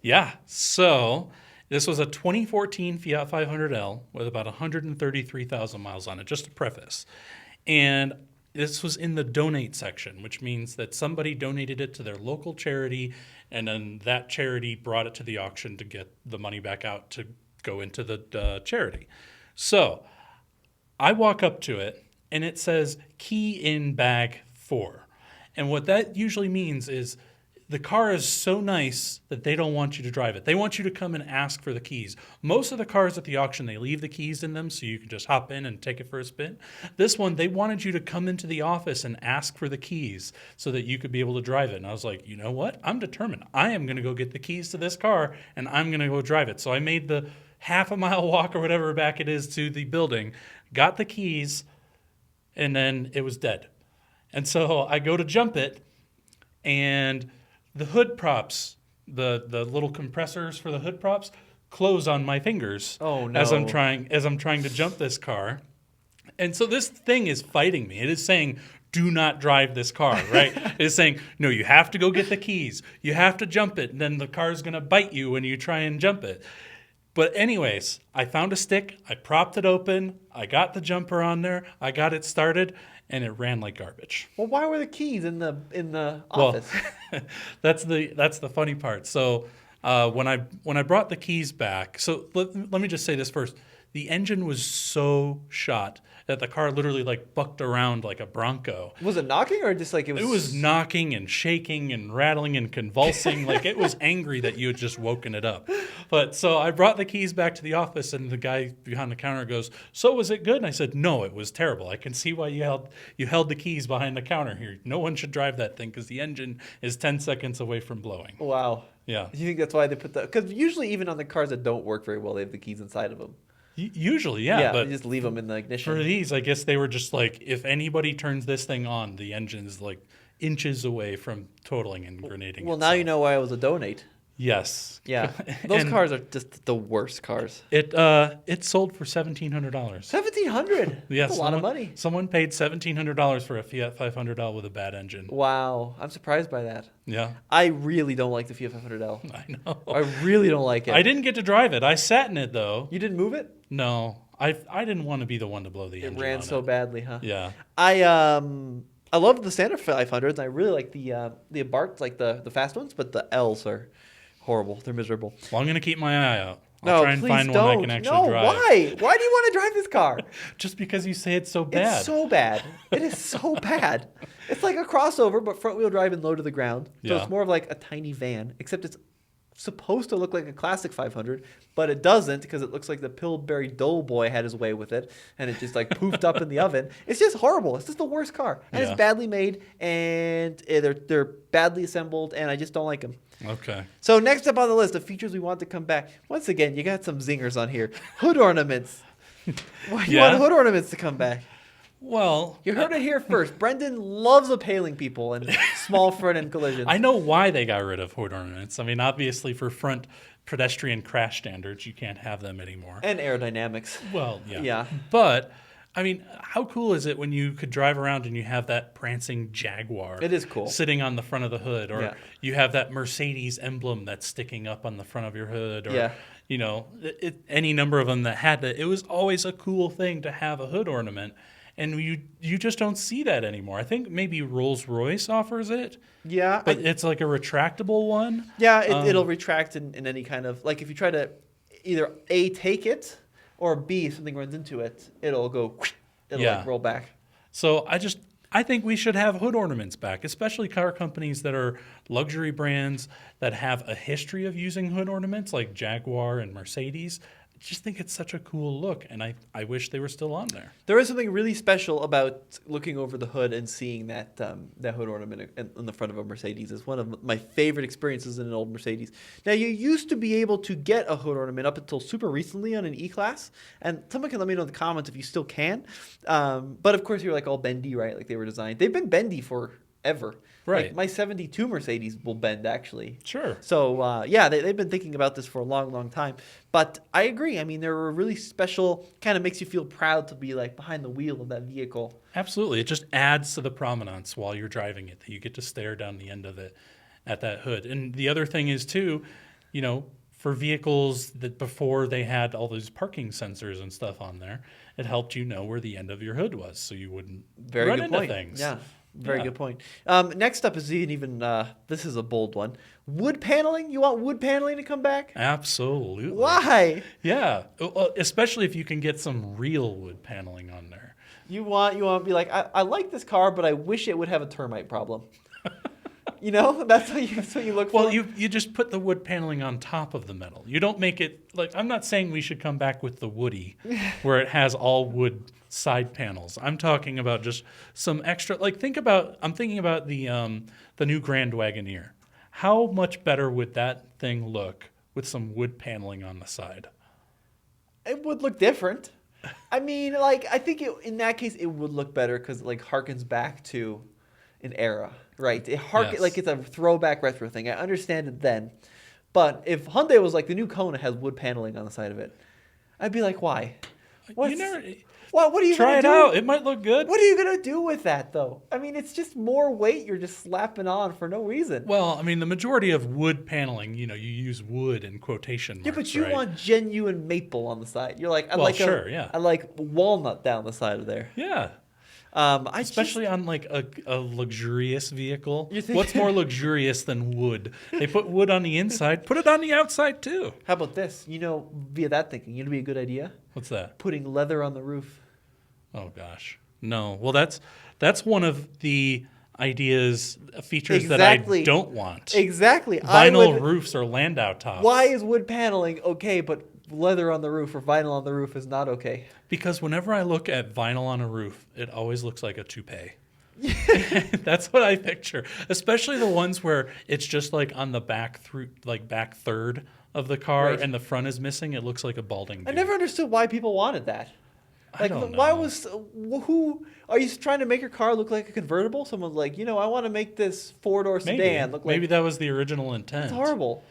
Yeah. So This was a 2014 Fiat 500L with about 133,000 miles on it, just to preface. And this was in the donate section, which means that somebody donated it to their local charity, and then that charity brought it to the auction to get the money back out to go into the charity. So I walk up to it, and it says key in bag 4. And what that usually means is the car is so nice that they don't want you to drive it. They want you to come and ask for the keys. Most of the cars at the auction, they leave the keys in them so you can just hop in and take it for a spin. This one, they wanted you to come into the office and ask for the keys so that you could be able to drive it. And I was like, you know what? I'm determined. I am going to go get the keys to this car, and I'm going to go drive it. So I made the half-a-mile walk or whatever back it is to the building, got the keys, and then it was dead. And so I go to jump it, and the hood props, the little compressors for the hood props, close on my fingers.
Oh no!
As I'm trying to jump this car, and so this thing is fighting me. It is saying, "Do not drive this car." Right? It is saying, "No, you have to go get the keys. You have to jump it, and then the car's gonna bite you when you try and jump it." But anyways, I found a stick. I propped it open. I got the jumper on there. I got it started. And it ran like garbage.
Well, why were the keys in the office?
Well, that's the funny part. So when I brought the keys back, so let me just say this first. The engine was so shot that the car literally like bucked around like a Bronco.
Was it knocking or just like it was?
It was knocking and shaking and rattling and convulsing. Like it was angry that you had just woken it up. But so I brought the keys back to the office, and the guy behind the counter goes, "So was it good?" And I said, "No, it was terrible. I can see why you held the keys behind the counter here. No one should drive that thing because the engine is 10 seconds away from blowing."
Wow.
Yeah.
Do you think that's why they put that? Because usually even on the cars that don't work very well, they have the keys inside of them.
Usually, yeah.
Yeah,
But
you just leave them in the ignition.
for these, I guess they were just like, if anybody turns this thing on, the engine's like inches away from totaling and grenading.
Well, now you know why it was a donate.
Yes.
Yeah, those
And
cars are just the worst cars.
it sold for $1,700.
$1,700.
Yeah,
That's a lot of money.
Someone paid $1,700 for a Fiat 500L with a bad engine.
Wow, I'm surprised by that.
Yeah,
I really don't like the Fiat 500L.
I know.
I really don't like it.
I didn't get to drive it. I sat in it though.
You didn't move it?
No, I didn't want to be the one to blow the engine.
It ran
on
so badly, huh?
Yeah.
I love the standard 500s. And I really like the Abarths, like the fast ones, but the L's are horrible. They're miserable.
Well, I'm gonna keep my eye out. I'll try and
please
find
don't.
one I can actually drive.
Why? Why do you want to drive this car?
Just because you say it's so bad.
It's so bad. It is so bad. It's like a crossover, but front wheel drive and low to the ground. So
Yeah.
it's more of like a tiny van, except it's supposed to look like a classic 500, but it doesn't because it looks like the Pillsbury Doughboy had his way with it, and it just like poofed up in the oven. It's just horrible. It's just the worst car, and
Yeah.
it's badly made, and they're badly assembled, and I just don't like them.
Okay.
So next up on the list of features we want to come back. Once again, you got some zingers on here. Hood ornaments. Why do you
Yeah.
want hood ornaments to come back?
Well,
You heard it here first. Brendan loves impaling people and small front end collisions.
I know why they got rid of hood ornaments. I mean, obviously for front pedestrian crash standards, you can't have them anymore.
And aerodynamics.
Well, yeah.
Yeah.
But I mean, how cool is it when you could drive around and you have that prancing Jaguar?
It is cool.
Sitting on the front of the hood, or
Yeah.
you have that Mercedes emblem that's sticking up on the front of your hood, or
Yeah.
you know, any number of them that had that. It was always a cool thing to have a hood ornament, and you just don't see that anymore. I think maybe Rolls-Royce offers it,
Yeah.
but it's like a retractable one.
It'll retract in any kind of, like if you try to either A, take it, or B, if something runs into it, it'll go, it'll like roll back.
So I think we should have hood ornaments back, especially car companies that are luxury brands that have a history of using hood ornaments like Jaguar and Mercedes. I just think it's such a cool look, and I wish they were still on there.
There is something really special about looking over the hood and seeing that hood ornament in the front of a Mercedes. It's one of my favorite experiences in an old Mercedes. Now, you used to be able to get a hood ornament up until super recently on an E-Class, and someone can let me know in the comments if you still can. But of course, you're like all bendy, right? Like they were designed. They've been bendy forever.
Right.
Like my 72 Mercedes will bend, actually.
Sure.
So, they've been thinking about this for a long, long time. But I agree. I mean, they're a really special, kind of makes you feel proud to be like behind the wheel of that vehicle.
Absolutely. It just adds to the prominence while you're driving it, that you get to stare down the end of it at that hood. And the other thing is, too, you know, for vehicles that before they had all those parking sensors and stuff on there, it helped you know where the end of your hood was, so you wouldn't
Very
run
good
into
point.
things.
Yeah, very
Yeah.
good point. Next up is even this is a bold one. Wood paneling. You want wood paneling to come back?
Absolutely.
Why?
Yeah, especially if you can get some real wood paneling on there.
You want to be like, I like this car, but I wish it would have a termite problem. You know, that's what you look for.
Well, you just put the wood paneling on top of the metal. You don't make it like, I'm not saying we should come back with the Woody where it has all wood side panels. I'm talking about just some extra, like I'm thinking about the new Grand Wagoneer. How much better would that thing look with some wood paneling on the side?
It would look different. I mean, like, I think in that case it would look better because it like harkens back to an era, right?
Yes.
Like it's a throwback retro thing. I understand it then, but if Hyundai was like the new Kona has wood paneling on the side of it, I'd be like, why? What are you
Try
gonna
it
do?
out. It might look good.
What are you gonna do with that though? I mean, it's just more weight you're just slapping on for no reason.
Well, I mean, the majority of wood paneling, you use wood in quotation marks.
Yeah, but you
right?
want genuine maple on the side. You're like, I
yeah.
like walnut down the side of there.
Yeah. Especially on like a luxurious vehicle. What's more luxurious than wood? They put wood on the inside. Put it on the outside too.
How about this? Via that thinking, it'd be a good idea.
What's that?
Putting leather on the roof.
Oh gosh, no. Well, that's one of the features that I don't want.
Exactly.
Vinyl roofs or Landau tops.
Why is wood paneling okay, but leather on the roof or vinyl on the roof is not okay?
Because whenever I look at vinyl on a roof, it always looks like a toupee. That's what I picture, especially the ones where it's just like on the back third of the car,
Right.
and the front is missing. It looks like a balding dude.
I never understood why people wanted that.
I don't know.
Why who are you trying to make your car look like a convertible? Someone's like, I want to make this 4-door sedan look like.
Maybe that was the original intent.
It's horrible.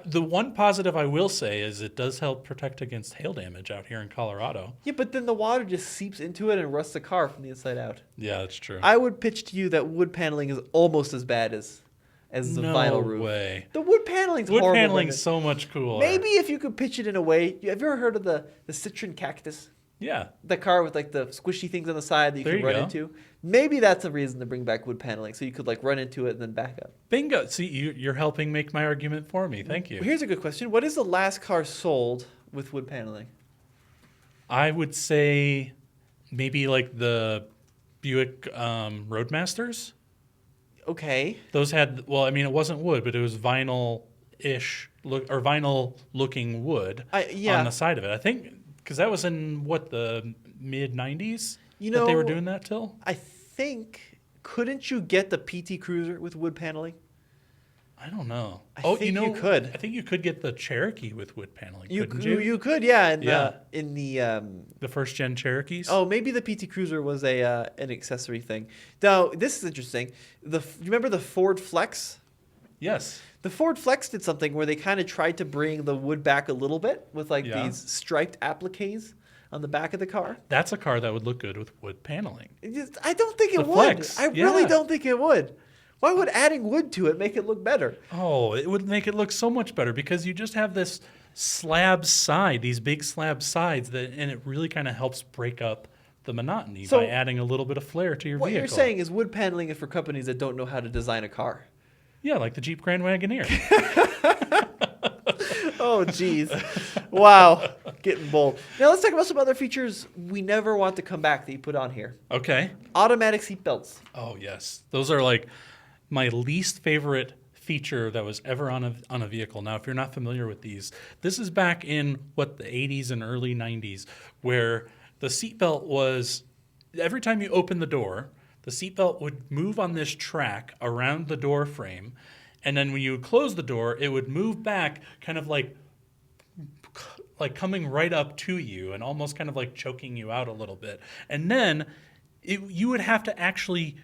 The one positive I will say is it does help protect against hail damage out here in Colorado.
Yeah, but then the water just seeps into it and rusts the car from the inside out.
Yeah, that's true.
I would pitch to you that wood paneling is almost as bad as the vinyl roof.
No way.
The wood paneling's
Wood
horrible.
paneling's so much cooler.
Maybe if you could pitch it in a way. Have you ever heard of the Citroen Cactus?
Yeah.
The car with like the squishy things on the side that you can run into. Maybe that's a reason to bring back wood paneling, so you could like run into it and then back up.
Bingo. See, you're helping make my argument for me. Thank you.
Here's a good question. What is the last car sold with wood paneling?
I would say maybe like the Buick Roadmasters.
Okay.
Those had, it wasn't wood, but it was vinyl-ish or vinyl-looking wood on the side of it. I think because that was in the mid-90s that they were doing that till.
I think couldn't you get the PT Cruiser with wood paneling?
I don't know.
I think you could.
I think you could get the Cherokee with wood paneling.
You could, in
the first gen Cherokees.
Oh, maybe the PT Cruiser was an accessory thing. Now this is interesting. You remember the Ford Flex?
Yes.
The Ford Flex did something where they kind of tried to bring the wood back a little bit with these striped appliques on the back of the car.
That's a car that would look good with wood paneling.
I don't think it would.
Flex,
I really don't think it would. Why would adding wood to it make it look better?
Oh, it would make it look so much better because you just have this slab side, these big slab sides, and it really kind of helps break up the monotony by adding a little bit of flair to your vehicle.
What you're saying is wood paneling is for companies that don't know how to design a car.
Yeah, like the Jeep Grand Wagoneer.
Oh, geez. Wow. Getting bold. Now, let's talk about some other features we never want to come back that you put on here.
Okay.
Automatic seat belts.
Oh, yes. Those are like my least favorite feature that was ever on a vehicle. Now, if you're not familiar with these, this is back in, the 80s and early 90s, where the seatbelt was, every time you open the door, the seatbelt would move on this track around the door frame, and then when you close the door, it would move back kind of like coming right up to you and almost kind of like choking you out a little bit. And then you would have to actually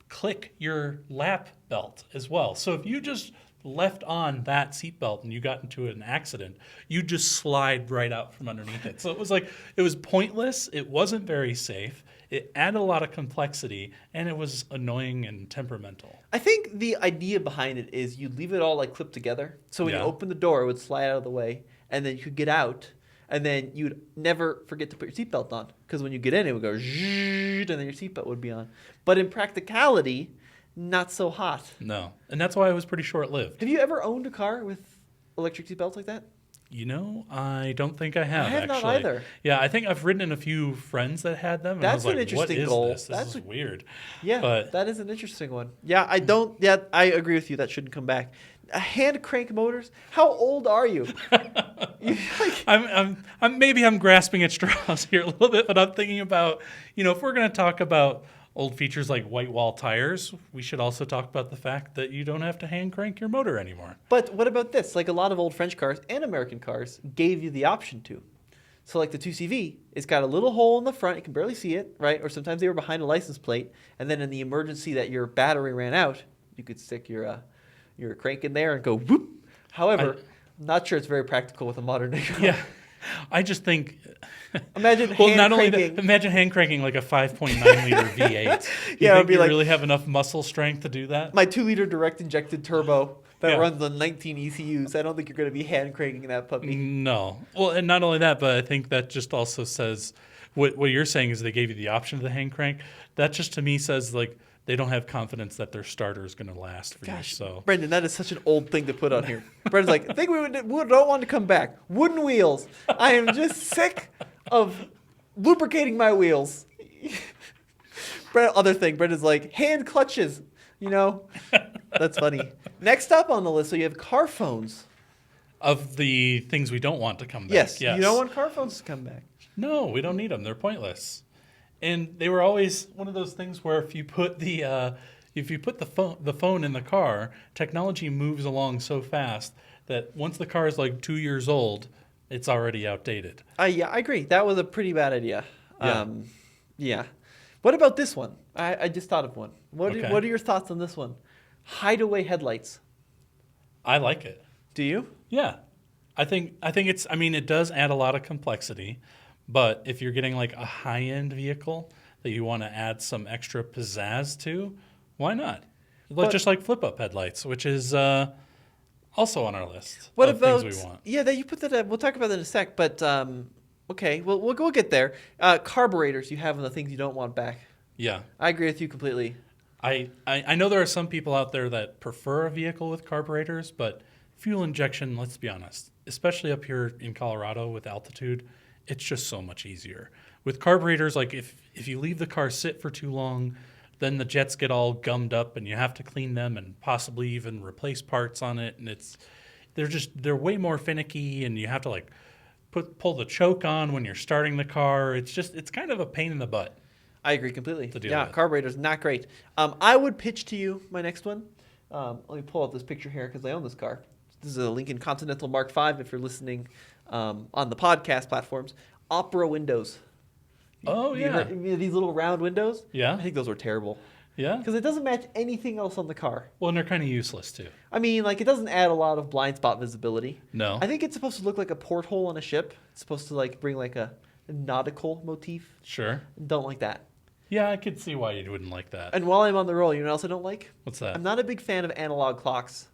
click your lap belt as well. So if you just left on that seatbelt and you got into an accident, you just slide right out from underneath it. So it was pointless. It wasn't very safe. it added a lot of complexity, and it was annoying and temperamental.
I think the idea behind it is you leave it all like clipped together. So when you
Yeah.
open the door, it would slide out of the way, and then you could get out, and then you'd never forget to put your seatbelt on. Because when you get in, it would go zzzz, and then your seatbelt would be on. But in practicality, not so hot.
No. And that's why it was pretty short-lived.
Have you ever owned a car with electric seatbelts like that?
You know, I don't think I have,
I have
actually.
not either.
Yeah, I think I've ridden in a few friends that had them. And I
That's
was
an
like,
interesting
what is
goal.
this? This is weird.
Yeah,
But
that is an interesting one. Yeah, I agree with you. That shouldn't come back. Hand crank motors? How old are you?
I'm grasping at straws here a little bit, but I'm thinking about, if we're going to talk about old features like white wall tires, we should also talk about the fact that you don't have to hand crank your motor anymore.
But what about this? Like a lot of old French cars and American cars gave you the option to. So like the 2CV, it's got a little hole in the front. You can barely see it, right? Or sometimes they were behind a license plate. And then in the emergency that your battery ran out, you could stick your crank in there and go whoop. However, I'm not sure it's very practical with a modern day car.
Yeah. I just think.
Imagine
imagine hand cranking like a 5.9 liter V8.
Yeah,
Think
it'd be
you
like-
really have enough muscle strength to do that?
My 2-liter direct injected turbo that
Yeah.
runs on 19 ECUs. I don't think you're going to be hand cranking that puppy.
No. Well, and not only that, but I think that just also says what you're saying is they gave you the option of the hand crank. That just to me says like they don't have confidence that their starter is going to last for
Gosh,
you. So
Brendan, that is such an old thing to put on here. Brendan's like, I think we don't want to come back. Wooden wheels. I am just sick of lubricating my wheels. Other thing, Brendan's like, hand clutches. That's funny. Next up on the list, so you have car phones.
of the things we don't want to come back.
Yes, you don't want car phones to come back.
No, we don't need them. They're pointless. And they were always one of those things where if you put the phone in the car, technology moves along so fast that once the car is like 2 years old, it's already outdated.
Yeah, I agree. That was a pretty bad idea.
Yeah.
Yeah. What about this one? I just thought of one.
Okay.
What are your thoughts on this one? Hideaway headlights.
I like it.
Do you?
Yeah. I think it's, it does add a lot of complexity, but if you're getting like a high-end vehicle that you want to add some extra pizzazz to, why not? Just like flip-up headlights, which is also on our list
What
of
about?
things we want.
Yeah, that you put that. We'll talk about that in a sec. But okay, we'll get there. Carburetors, you have the things you don't want back.
Yeah.
I agree with you completely.
I know there are some people out there that prefer a vehicle with carburetors, but fuel injection, let's be honest, especially up here in Colorado with altitude, it's just so much easier. With carburetors, like if you leave the car sit for too long, then the jets get all gummed up and you have to clean them and possibly even replace parts on it. And they're way more finicky and you have to like pull the choke on when you're starting the car. It's kind of a pain in the butt.
I agree completely.
To deal
Yeah,
with.
carburetors not great. I would pitch to you my next one. Let me pull up this picture here because I own this car. This is a Lincoln Continental Mark V. If you're listening on the podcast platforms, Opera windows.
Oh, yeah.
These little round windows.
Yeah.
I think those were terrible
Yeah.
because it doesn't match anything else on the car.
Well, and they're kind of useless too.
It doesn't add a lot of blind spot visibility.
No.
I think it's supposed to look like a porthole on a ship. It's supposed to bring a nautical motif.
Sure.
Don't like that.
Yeah, I could see why you wouldn't like that.
And while I'm on the roll, you know what else I don't like?
What's that?
I'm not a big fan of analog clocks.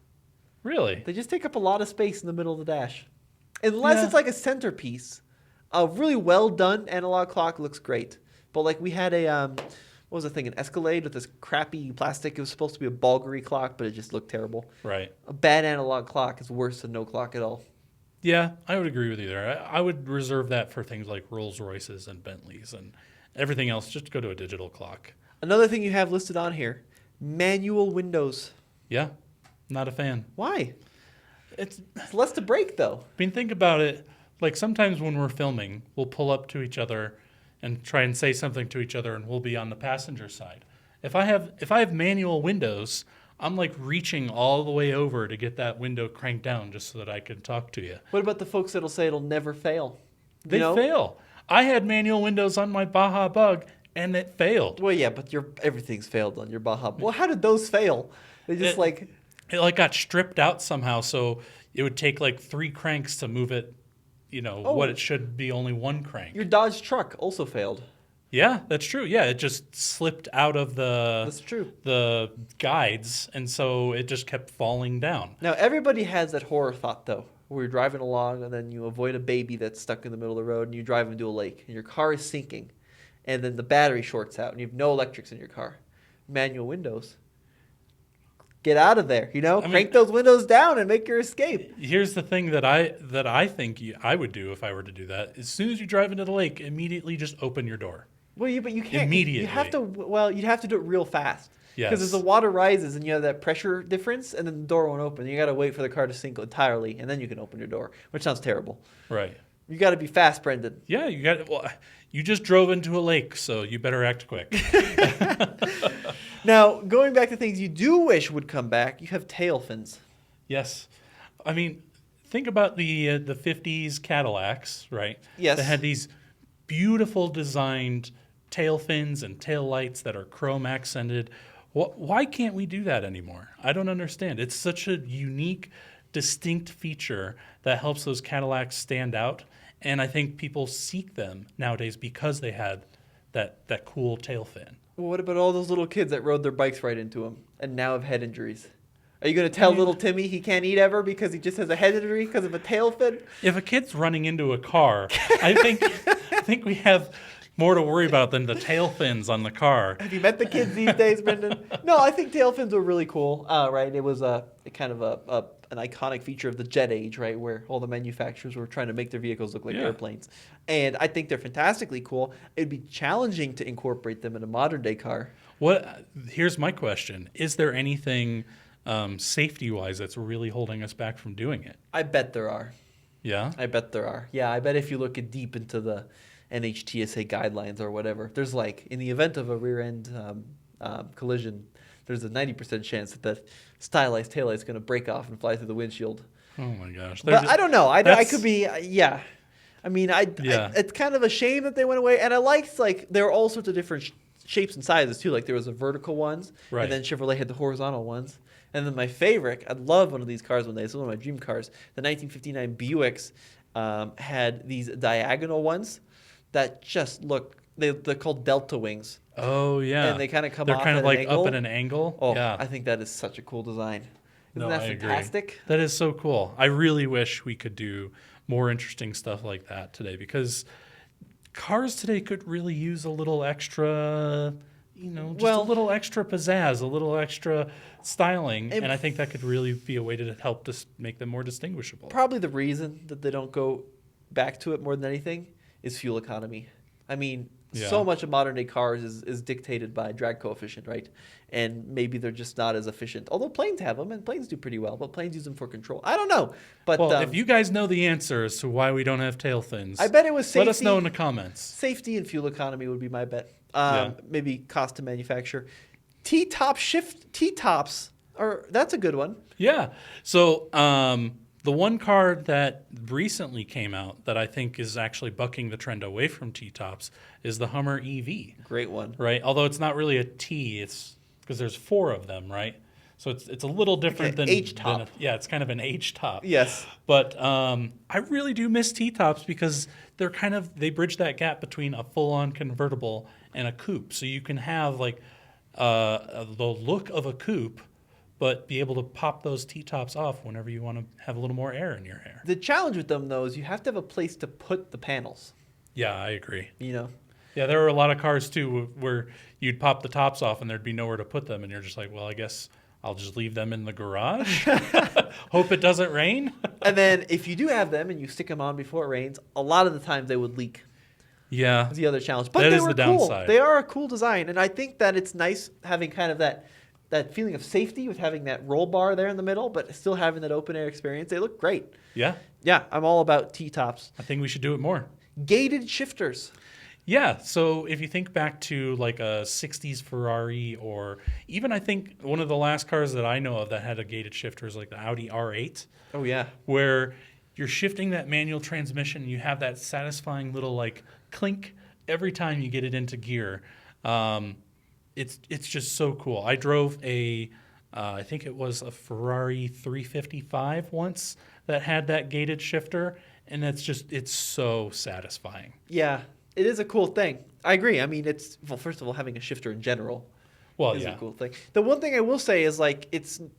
Really?
They just take up a lot of space in the middle of the dash. Unless it's like a centerpiece. A really well done analog clock looks great. But we had an Escalade with this crappy plastic. It was supposed to be a Bulgari clock, but it just looked terrible.
Right.
A bad analog clock is worse than no clock at all.
Yeah, I would agree with you there. I would reserve that for things like Rolls Royces and Bentleys and everything else. Just go to a digital clock.
Another thing you have listed on here, manual windows.
Yeah, not a fan.
Why? It's less to break, though.
Think about it. Like sometimes when we're filming, we'll pull up to each other and try and say something to each other, and we'll be on the passenger side. If I have manual windows, I'm like reaching all the way over to get that window cranked down just so that I can talk to you.
What about the folks that'll say it'll never fail?
They fail. I had manual windows on my Baja Bug, and it failed.
Well, yeah, but everything's failed on your Baja. Well, how did those fail? They just
It got stripped out somehow, so it would take 3 cranks to move it. What it should be only 1 crank.
Your Dodge truck also failed.
Yeah, that's true. Yeah, it just slipped out of
That's true.
the guides, and so it just kept falling down.
Now, everybody has that horror thought, though, where you're driving along and then you avoid a baby that's stuck in the middle of the road and you drive into a lake and your car is sinking and then the battery shorts out and you have no electrics in your car. Manual windows. Get out of there, Crank those windows down and make your escape.
Here's the thing that I think I would do if I were to do that. As soon as you drive into the lake, immediately just open your door.
Well, but you can't.
Immediately.
You have to. Well, you'd have to do it real fast.
Yes.
Because as the water rises and you have that pressure difference, and then the door won't open, you got to wait for the car to sink entirely, and then you can open your door, which sounds terrible.
Right.
You got to be fast, Brendan.
Yeah, you just drove into a lake, so you better act quick.
Now, going back to things you do wish would come back, you have tail fins.
Yes. I mean, think about the 50s Cadillacs, right?
Yes.
That had these beautiful designed tail fins and tail lights that are chrome accented. Why can't we do that anymore? I don't understand. It's such a unique, distinct feature that helps those Cadillacs stand out, and I think people seek them nowadays because they had that cool tail fin.
Well, what about all those little kids that rode their bikes right into them and now have head injuries? Are you going to tell little Timmy he can't eat ever because he just has a head injury because of a tail fin?
If a kid's running into a car, I think we have more to worry about than the tail fins on the car.
Have you met the kids these days, Brendan? No, I think tail fins were really cool, right? It was a kind of an iconic feature of the jet age, right, where all the manufacturers were trying to make their vehicles look like airplanes. And I think they're fantastically cool. It'd be challenging to incorporate them in a modern-day car.
Here's my question. Is there anything safety-wise that's really holding us back from doing it?
I bet there are.
Yeah?
I bet there are. Yeah, I bet if you look deep into the NHTSA guidelines or whatever, there's like, in the event of a rear-end collision, there's a 90% chance that the stylized taillight's going to break off and fly through the windshield.
Oh, my gosh.
But I don't know. I could be, yeah. I mean, it's kind of a shame that they went away. And I liked, there were all sorts of different shapes and sizes, too. Like, there was the vertical ones,
right.
And then Chevrolet had the horizontal ones. And then my favorite, I'd love one of these cars one day. It's one of my dream cars. The 1959 Buicks had these diagonal ones that just look, they're called Delta Wings.
Oh, yeah.
And they kind of come
They're
off
kind of
at
like
an angle.
up at an angle.
Oh,
yeah.
I think that is such a cool design. Isn't
No,
that
I agree.
fantastic?
That is so cool. I really wish we could do more interesting stuff like that today, because cars today could really use a little extra, a little extra pizzazz, a little extra styling, and I think that could really be a way to help make them more distinguishable.
Probably the reason that they don't go back to it more than anything is fuel economy. I mean, so much of modern day cars is dictated by drag coefficient, right? And maybe they're just not as efficient. Although planes have them, and planes do pretty well, but planes use them for control. I don't know. But
if you guys know the answer as to why we don't have tail fins,
I bet it was safety.
Let us know in the comments.
Safety and fuel economy would be my bet. Maybe cost to manufacture. T-tops that's a good one.
Yeah. So the one car that recently came out that I think is actually bucking the trend away from T-tops is the Hummer EV.
Great one.
Right? Although it's not really a T, it's because there's 4 of them, right? So it's a little different than
H-top.
It's kind of an H-top.
Yes.
But I really do miss T-tops because they bridge that gap between a full-on convertible and a coupe. So you can have the look of a coupe, but be able to pop those T-tops off whenever you want to have a little more air in your hair.
The challenge with them, though, is you have to have a place to put the panels.
Yeah, I agree.
Yeah,
there are a lot of cars, too, where you'd pop the tops off and there'd be nowhere to put them, and you're just like, well, I guess I'll just leave them in the garage. Hope it doesn't rain.
And then if you do have them and you stick them on before it rains, a lot of the times they would leak.
Yeah.
That's the other challenge. But
that
they
is
were
the
cool.
downside.
They are a cool design, and I think that it's nice having kind of that feeling of safety with having that roll bar there in the middle, but still having that open air experience. They look great.
Yeah.
Yeah, I'm all about T-tops.
I think we should do it more.
Gated shifters.
Yeah, so if you think back to like a 60s Ferrari, or even I think one of the last cars that I know of that had a gated shifter is like the Audi R8. Oh,
yeah.
Where you're shifting that manual transmission, you have that satisfying little clink every time you get it into gear. It's just so cool. I drove I think it was a Ferrari 355 once that had that gated shifter, and it's so satisfying.
Yeah. It is a cool thing. I agree. I mean, first of all, having a shifter in general
Well,
is
yeah,
a cool thing. The one thing I will say is like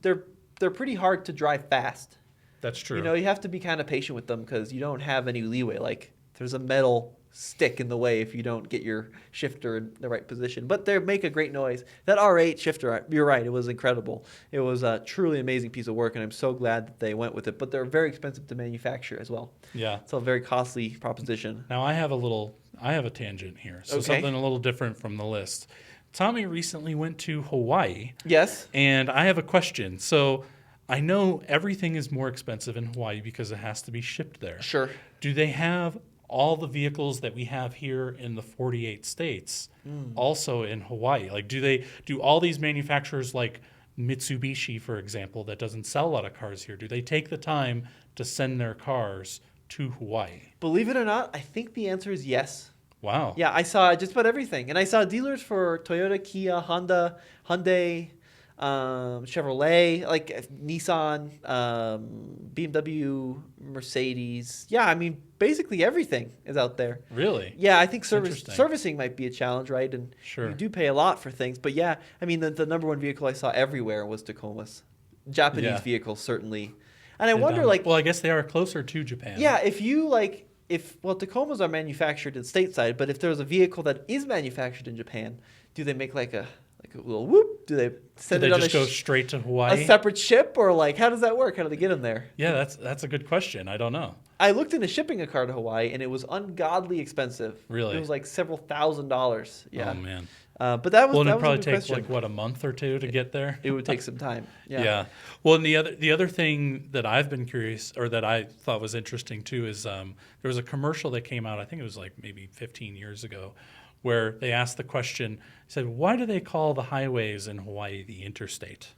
they're pretty hard to drive fast.
that's true.
You know, you have to be kind of patient with them because you don't have any leeway. Like there's a metal stick in the way if you don't get your shifter in the right position. But they make a great noise. That R8 shifter, you're right, it was incredible. It was a truly amazing piece of work, and I'm so glad that they went with it. But they're very expensive to manufacture as well.
Yeah.
It's a very costly proposition.
Now I have a tangent here. So
Okay.
something a little different from the list. Tommy recently went to Hawaii,
Yes.
and I have a question. So I know everything is more expensive in Hawaii because it has to be shipped there.
Sure.
Do they have all the vehicles that we have here in the 48 states also in Hawaii? Like, do all these manufacturers like Mitsubishi, for example, that doesn't sell a lot of cars here, do they take the time to send their cars to Hawaii?
Believe it or not, I think the answer is yes.
Wow.
Yeah, I saw just about everything. And I saw dealers for Toyota, Kia, Honda, Hyundai, Chevrolet, like Nissan, BMW, Mercedes. Yeah, I mean, basically everything is out there.
Really?
Yeah, I think
Interesting.
servicing might be a challenge, right? And
Sure.
you do pay a lot for things. But yeah, I mean, the number one vehicle I saw everywhere was Tacomas. Japanese
Yeah.
vehicles, certainly. And I
And,
wonder, like,
well, I guess they are closer to Japan.
yeah, well, Tacomas are manufactured in stateside, but if there's a vehicle that is manufactured in Japan, do they make like a little whoop? Do they
Do
send
they
it on
just go straight to Hawaii?
a separate ship, or like how does that work? How do they get them there?
Yeah, that's a good question. I don't know.
I looked into shipping a car to Hawaii, and it was ungodly expensive.
Really?
It was like several $1,000s. Yeah.
Oh man.
But that was
Well, and
that
it
was
probably
a good
takes
question.
like what, a month or two to get there.
It would take some time. Yeah.
Yeah. Well, and the other thing that I've been curious, or that I thought was interesting too, is there was a commercial that came out. I think it was like maybe 15 years ago, where they asked the question. Said, "Why do they call the highways in Hawaii the interstate?"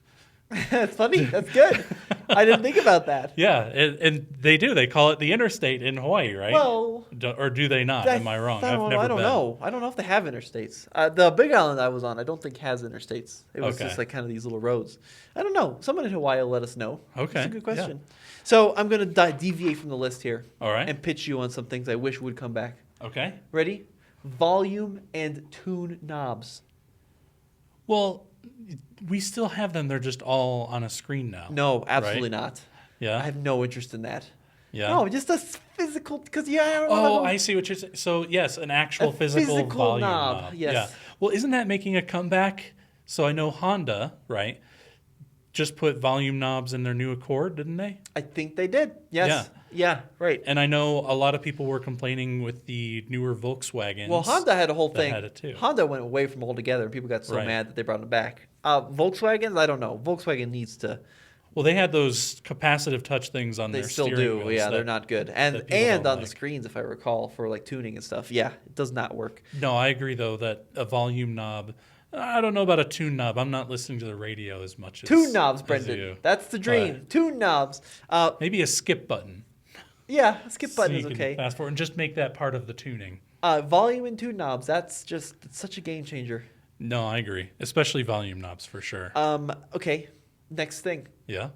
That's funny. That's good. I didn't think about that.
Yeah, and they do. They call it the interstate in Hawaii, right?
Well,
Or do they not? Am I wrong?
I don't know. I don't know if they have interstates. The big island I was on, I don't think has interstates. It was
Okay.
just like kind of these little roads. I don't know. Someone in Hawaii will let us know.
Okay.
That's a good question. So I'm going to deviate from the list here.
All right.
And pitch you on some things I wish would come back.
Okay.
Ready? Volume and tune knobs.
Well, we still have them. They're just all on a screen now.
No, absolutely not.
Yeah.
I have no interest in that.
Yeah.
No, just a physical, because
I see what you're saying. So yes, an actual physical volume knob.
yes.
Yeah. Well, isn't that making a comeback? So I know Honda, right, just put volume knobs in their new Accord, didn't they?
I think they did. Yes. Yeah, right.
And I know a lot of people were complaining with the newer Volkswagens.
Well, Honda had a whole
that
thing.
had it too.
Honda went away from altogether, and people got so
Right.
mad that they brought them back. Volkswagens, I don't know. Volkswagen needs to.
Well, they had those capacitive touch things on
They
their
still
steering
do.
wheels
Yeah,
that-
they're not good.
that
And
people
on
don't
the
like.
screens, if I recall, for like tuning and stuff. Yeah, it does not work.
No, I agree though that a volume knob. I don't know about a tune knob. I'm not listening to the radio as much as
Tune knobs,
as
Brendan.
you.
That's the dream.
Right.
Tune knobs.
Maybe a skip button.
Yeah, skip button
so
is
you can
okay.
Fast forward and just make that part of the tuning.
Volume and tune knobs. It's such a game changer.
No, I agree. Especially volume knobs for sure.
Okay, next thing.
Yeah.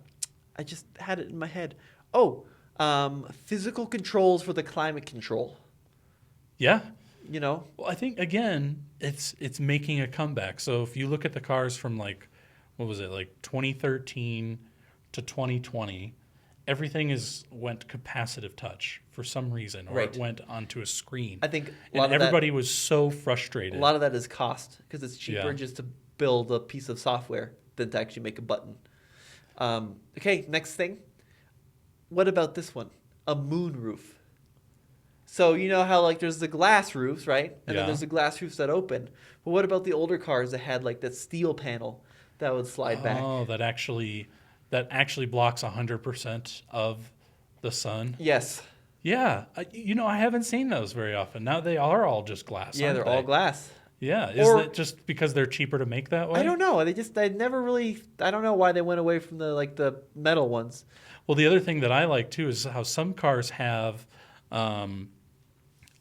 I just had it in my head. Oh, physical controls for the climate control.
Yeah.
You know,
Well, I think again, it's making a comeback. So if you look at the cars from like, what was it, like 2013 to 2020, everything went capacitive touch for some reason, or
Right.
it went onto a screen.
I think a
and
lot of
everybody was so frustrated.
a lot of that is cost because it's cheaper
Yeah.
just to build a piece of software than to actually make a button. Okay, next thing. What about this one? A moon roof. So you know how like there's the glass roofs, right? And
Yeah.
then there's the glass roofs that open. But what about the older cars that had like that steel panel that would slide back?
Oh, that actually blocks 100% of the sun.
Yes.
Yeah, I haven't seen those very often. Now they are all just glass.
Yeah,
aren't
they're all
they?
glass.
Yeah, is
Or-
it just because they're cheaper to make that way?
I don't know. I never really. I don't know why they went away from the metal ones.
Well, the other thing that I like too is how some cars have,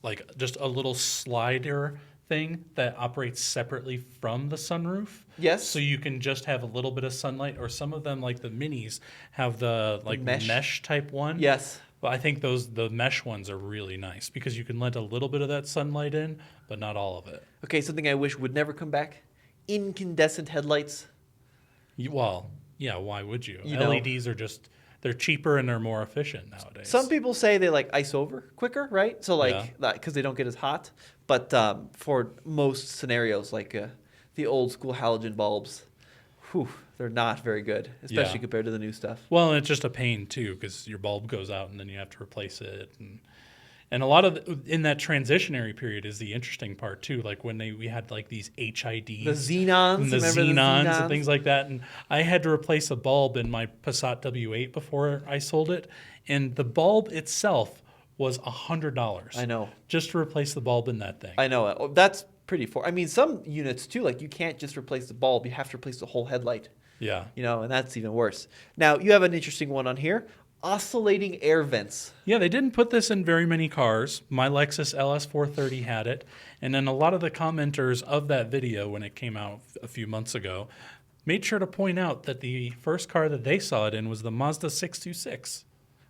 like just a little slider thing that operates separately from the sunroof.
Yes.
So you can just have a little bit of sunlight, or some of them, like the minis, have the like
mesh.
mesh type one.
Yes.
But I think the mesh ones are really nice because you can let a little bit of that sunlight in, but not all of it.
Okay, something I wish would never come back: incandescent headlights.
Well, yeah, why would you?
You know.
LEDs are they're cheaper and they're more efficient nowadays.
Some people say they like ice over quicker, right? So like that because they don't get as hot. But for most scenarios, like the old school halogen bulbs, they're not very good, especially compared to the new stuff.
Well, and it's just a pain too because your bulb goes out and then you have to replace it, and a lot of in that transitionary period is the interesting part too. Like when we had like these HIDs,
The xenons,
and the
remember
xenons and things like that, and I had to replace a bulb in my Passat W8 before I sold it, and the bulb itself was $100.
I know.
Just to replace the bulb in that thing.
I know. That's pretty I mean, some units too, like you can't just replace the bulb; you have to replace the whole headlight.
Yeah.
And that's even worse. Now you have an interesting one on here: oscillating air vents.
Yeah, they didn't put this in very many cars. My Lexus LS430 had it, and then a lot of the commenters of that video when it came out a few months ago made sure to point out that the first car that they saw it in was the Mazda 626.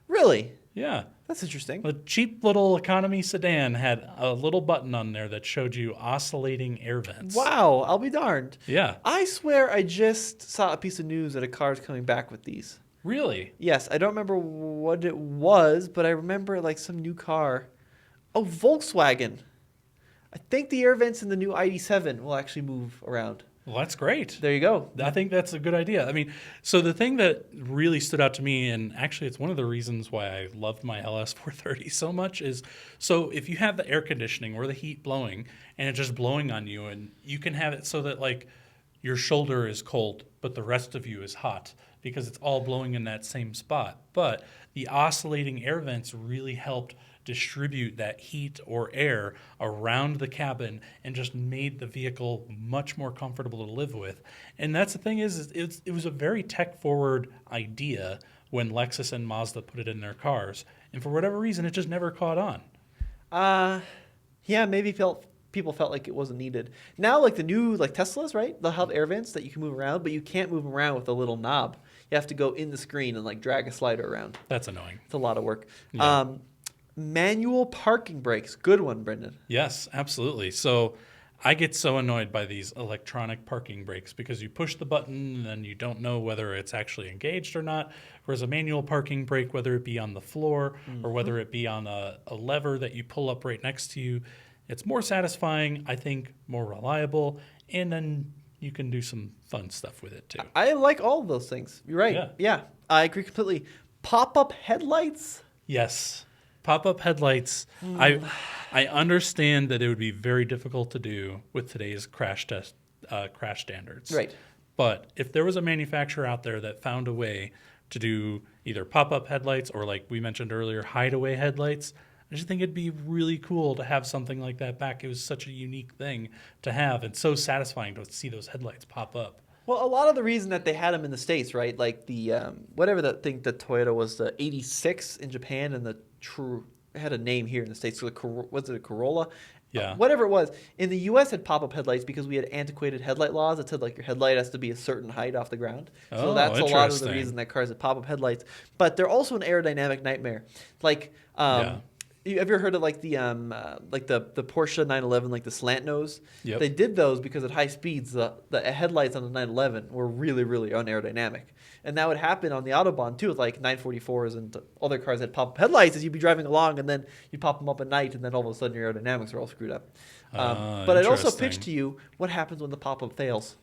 Really?
Yeah.
That's interesting.
A cheap little economy sedan had a little button on there that showed you oscillating air vents.
Wow, I'll be darned.
Yeah.
I swear I just saw a piece of news that a car is coming back with these.
Really?
Yes, I don't remember what it was, but I remember like some new car. Oh, Volkswagen. I think the air vents in the new ID7 will actually move around.
Well, that's great.
There you go.
I think that's a good idea. I mean, so the thing that really stood out to me, and actually it's one of the reasons why I loved my LS430 so much, is so if you have the air conditioning or the heat blowing and it's just blowing on you, and you can have it so that like your shoulder is cold, but the rest of you is hot because it's all blowing in that same spot. But the oscillating air vents really helped distribute that heat or air around the cabin and just made the vehicle much more comfortable to live with. And that's the thing is it was a very tech-forward idea when Lexus and Mazda put it in their cars. And for whatever reason, it just never caught on.
Yeah, maybe people felt like it wasn't needed. Now, like the new like Teslas, right? They'll have air vents that you can move around, but you can't move them around with a little knob. You have to go in the screen and like drag a slider around.
That's annoying.
It's a lot of work.
Yeah.
Manual parking brakes. Good one, Brendan.
Yes, absolutely. So I get so annoyed by these electronic parking brakes because you push the button and then you don't know whether it's actually engaged or not. Whereas a manual parking brake, whether it be on the floor or whether it be on a lever that you pull up right next to you, it's more satisfying, I think, more reliable, and then you can do some fun stuff with it too.
I like all of those things. You're right. Yeah, I agree completely. Pop-up headlights?
Yes. Pop-up headlights, I understand that it would be very difficult to do with today's crash standards.
Right.
But if there was a manufacturer out there that found a way to do either pop-up headlights or, like we mentioned earlier, hideaway headlights, I just think it'd be really cool to have something like that back. It was such a unique thing to have and so satisfying to see those headlights pop up.
Well, a lot of the reason that they had them in the States, right? Like the, whatever that thing, the Toyota was the 86 in Japan and it had a name here in the States. So was it a Corolla?
Yeah.
Whatever it was. In the U.S. had pop-up headlights because we had antiquated headlight laws that said like your headlight has to be a certain height off the ground. So that's a lot of the reason that cars had pop-up headlights. But they're also an aerodynamic nightmare. Like, have you ever heard of like the Porsche 911, like the slant nose?
Yep.
They did those because at high speeds, the headlights on the 911 were really, really unaerodynamic. And that would happen on the Autobahn too, with like 944s and other cars that pop up headlights as you'd be driving along and then you'd pop them up at night and then all of a sudden your aerodynamics are all screwed up. But I'd also pitch to you what happens when the pop-up fails.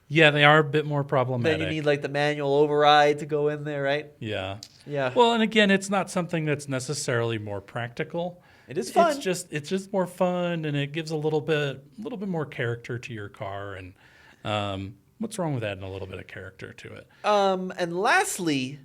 Yeah, they are a bit more problematic.
Then you need like the manual override to go in there, right?
Yeah.
Yeah.
Well, and again, it's not something that's necessarily more practical.
It is fun.
It's just more fun, and it gives a little bit more character to your car. And what's wrong with adding a little bit of character to it?
And lastly,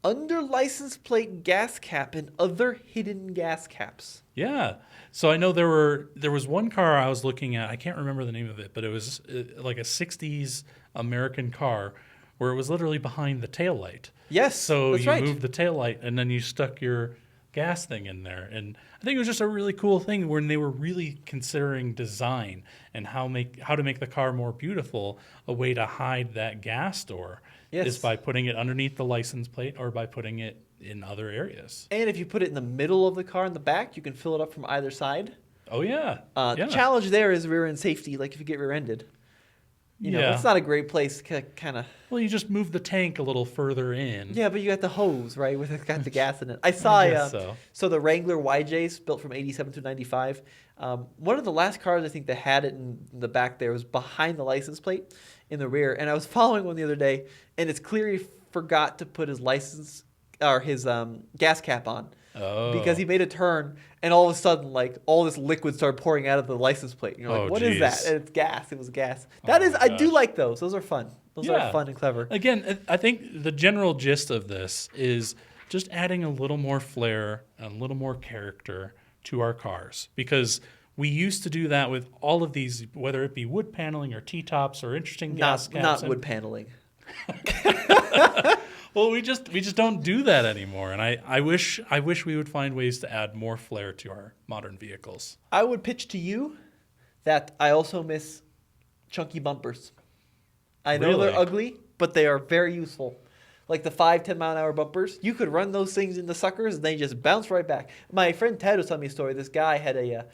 under license plate gas cap and other hidden gas caps.
Yeah. So I know there was one car I was looking at. I can't remember the name of it, but it was like a 60s American car where it was literally behind the taillight.
Yes,
So
that's
you
right.
moved the taillight and then you stuck your gas thing in there. And I think it was just a really cool thing when they were really considering design and how to make the car more beautiful. A way to hide that gas door is by putting it underneath the license plate or by putting it in other areas.
And if you put it in the middle of the car in the back, you can fill it up from either side.
Oh, yeah.
The challenge there is rear end safety, like if you get rear-ended. You know, it's not a great place to kind of...
Well, you just move the tank a little further in.
Yeah, but you got the hose, right, with it's got the gas in it. I saw so the Wrangler YJs built from 87 through 95. One of the last cars I think that had it in the back there was behind the license plate in the rear. And I was following one the other day, and it's clear he forgot to put his license or his gas cap on.
Oh.
Because he made a turn, and all of a sudden, like, all this liquid started pouring out of the license plate. And you're like, what is that? And it's gas. It was gas. I do like those. Those are fun. Those are fun and clever.
Again, I think the general gist of this is just adding a little more flair and a little more character to our cars. Because we used to do that with all of these, whether it be wood paneling or T-tops or interesting gas caps.
Not wood paneling.
Well, we just don't do that anymore, and I wish we would find ways to add more flair to our modern vehicles.
I would pitch to you that I also miss chunky bumpers. I know they're ugly, but they are very useful. Like the 5-10 mile an hour bumpers, you could run those things into suckers and they just bounce right back. My friend Ted was telling me a story. This guy had a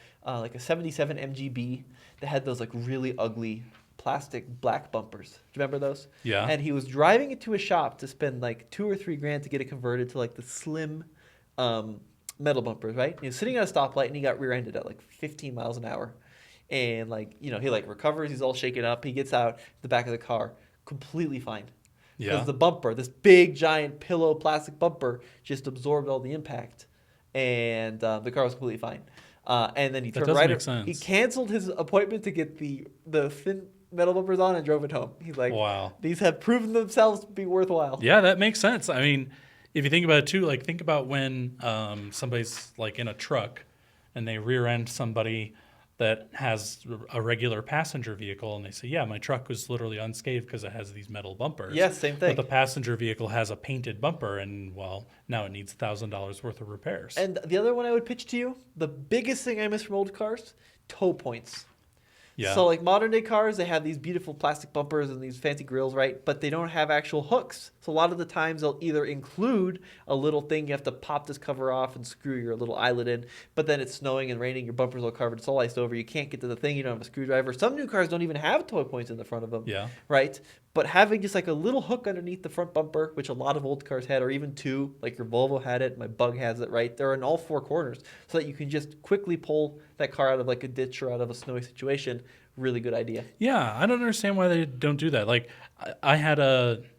77 MGB that had those like really ugly plastic black bumpers. Do you remember those?
Yeah.
And he was driving it to a shop to spend like $2 or $3 grand to get it converted to like the slim metal bumpers, right? He was sitting at a stoplight and he got rear-ended at like 15 miles an hour. And like, you know, he like recovers, he's all shaken up, he gets out the back of the car, completely fine. Because the bumper, this big giant pillow plastic bumper, just absorbed all the impact. And the car was completely fine. And then he turned right around. He canceled his appointment to get the thin metal bumpers on and drove it home. He's like, wow, these have proven themselves to be worthwhile.
Yeah, that makes sense. I mean, if you think about it too, like think about when somebody's like in a truck and they rear end somebody that has a regular passenger vehicle and they say, yeah, my truck was literally unscathed because it has these metal bumpers.
Yes, same thing.
But the passenger vehicle has a painted bumper and, well, now it needs $1,000 worth of repairs.
And the other one I would pitch to you, the biggest thing I miss from old cars, tow points.
Yeah.
So like modern day cars, they have these beautiful plastic bumpers and these fancy grills, right? But they don't have actual hooks. So a lot of the times they'll either include a little thing, you have to pop this cover off and screw your little eyelet in, but then it's snowing and raining, your bumper's all covered, it's all iced over, you can't get to the thing, you don't have a screwdriver. Some new cars don't even have tow points in the front of them, right? But having just like a little hook underneath the front bumper, which a lot of old cars had, or even two, like your Volvo had it, my Bug has it, right? They're in all four corners so that you can just quickly pull that car out of like a ditch or out of a snowy situation. Really good idea.
Yeah, I don't understand why they don't do that. Like, I had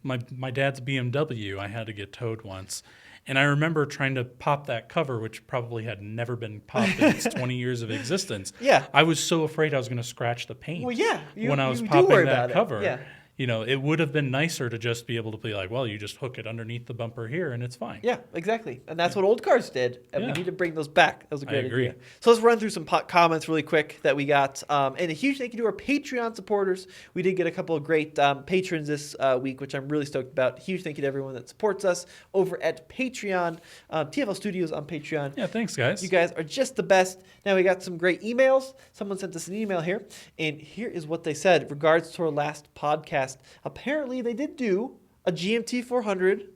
my dad's BMW. I had to get towed once, and I remember trying to pop that cover, which probably had never been popped in its 20 years of existence.
Yeah,
I was so afraid I was going to scratch the paint.
Well, yeah,
when I was popping that cover.
Yeah.
You know, it would have been nicer to just be able to be like, well, you just hook it underneath the bumper here and it's fine.
Yeah, exactly. And that's what old cars did. And we need to bring those back. That was a great
idea.
So let's run through some comments really quick that we got. And a huge thank you to our Patreon supporters. We did get a couple of great patrons this week, which I'm really stoked about. Huge thank you to everyone that supports us over at Patreon, TFL Studios on Patreon.
Yeah, thanks, guys.
You guys are just the best. Now we got some great emails. Someone sent us an email here. And here is what they said. Regards to our last podcast. Apparently, they did do a GMT 400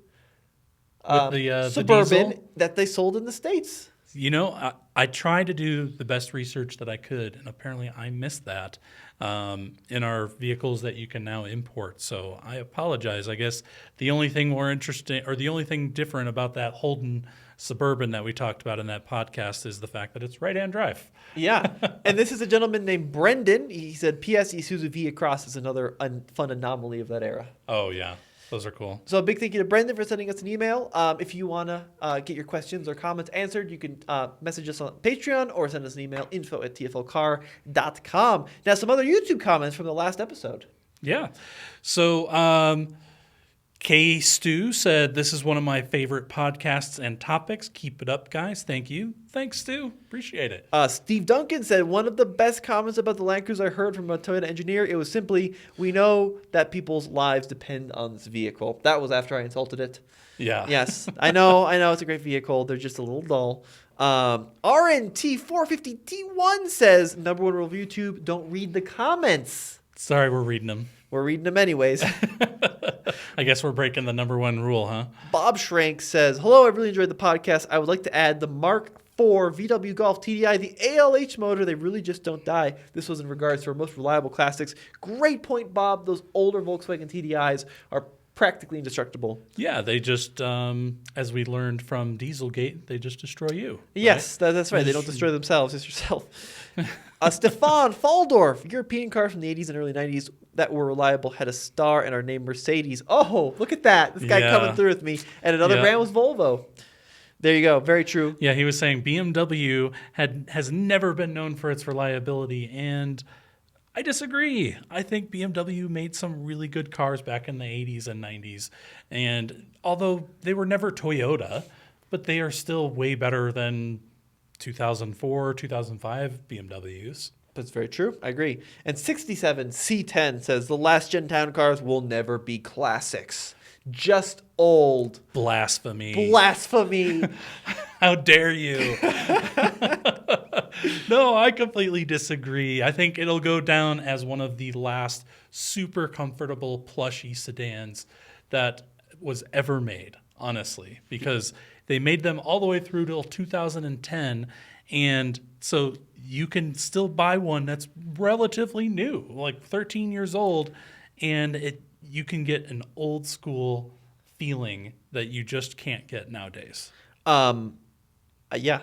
Suburban that they sold in the States.
You know, I tried to do the best research that I could, and apparently I missed that in our vehicles that you can now import. So I apologize. I guess the only thing more interesting or the only thing different about that Holden Suburban that we talked about in that podcast is the fact that it's right-hand drive.
Yeah. And this is a gentleman named Brendan. He said, P.S. Isuzu V-Cross is another fun anomaly of that era.
Oh, yeah. Those are cool.
So a big thank you to Brendan for sending us an email. If you want to get your questions or comments answered, you can message us on Patreon or send us an email, info@tflcar.com. Now, some other YouTube comments from the last episode.
Yeah. So K. Stu said, "This is one of my favorite podcasts and topics. Keep it up, guys. Thank you." Thanks, Stu. Appreciate it.
Steve Duncan said, one of the best comments about the Land Cruiser I heard from a Toyota engineer, it was simply, we know that people's lives depend on this vehicle. That was after I insulted it.
Yeah.
Yes, I know it's a great vehicle. They're just a little dull. RNT450T1 says, number one rule of YouTube, don't read the comments.
Sorry, we're reading them.
We're reading them anyways.
I guess we're breaking the number one rule, huh?
Bob Schrank says, hello, I really enjoyed the podcast. I would like to add the Mark IV VW Golf TDI, the ALH motor. They really just don't die. This was in regards to our most reliable classics. Great point, Bob. Those older Volkswagen TDIs are practically indestructible.
Yeah, they just, as we learned from Dieselgate, they just destroy you. Right?
Yes, that's right. They don't destroy themselves, it's yourself. Stefan Faldorf, European cars from the 80s and early 90s that were reliable, had a star and are named Mercedes. Oh, look at that. This guy coming through with me. And another brand was Volvo. There you go. Very true.
Yeah, he was saying BMW has never been known for its reliability, and I disagree. I think BMW made some really good cars back in the 80s and 90s, and although they were never Toyota, but they are still way better than 2004, 2005 BMWs.
That's very true. I agree. And 67C10 says the last gen town cars will never be classics. Just old.
Blasphemy.
Blasphemy.
How dare you? No, I completely disagree. I think it'll go down as one of the last super comfortable plushy sedans that was ever made, honestly, because they made them all the way through till 2010, and so you can still buy one that's relatively new, like 13 years old, and you can get an old school feeling that you just can't get nowadays.
Yeah,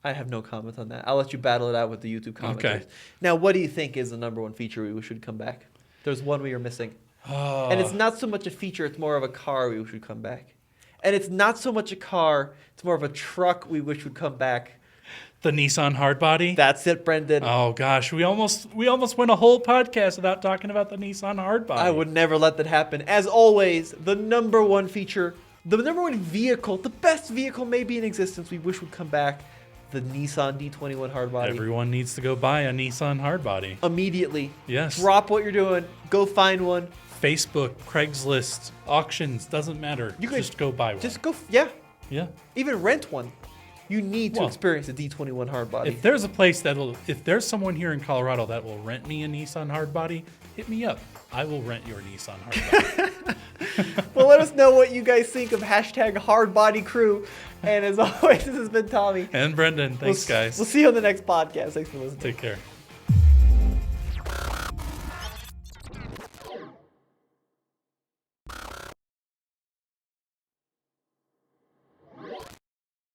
I have no comment on that. I'll let you battle it out with the YouTube commenters.
Okay.
Now, what do you think is the number one feature we should come back? There's one we are missing. And it's not so much a feature, it's more of a car we wish would come back. And it's not so much a car, it's more of a truck we wish would come back.
The Nissan Hardbody?
That's it, Brendan.
Oh gosh, we almost went a whole podcast without talking about the Nissan Hardbody.
I would never let that happen. As always, the number one feature, the number one vehicle, the best vehicle maybe in existence we wish would come back, the Nissan D21 Hardbody.
Everyone needs to go buy a Nissan Hardbody.
Immediately.
Yes.
Drop what you're doing. Go find one.
Facebook, Craigslist, auctions, doesn't matter.
You could
just go buy one.
Just go, yeah.
Yeah.
Even rent one. You need to experience a D21 Hardbody.
If there's a place if there's someone here in Colorado that will rent me a Nissan Hardbody, hit me up. I will rent your Nissan Hardbody.
Well, let us know what you guys think of #HardbodyCrew. And as always, this has been Tommy.
And Brendan. Thanks, guys.
We'll see you on the next podcast. Thanks for listening.
Take care.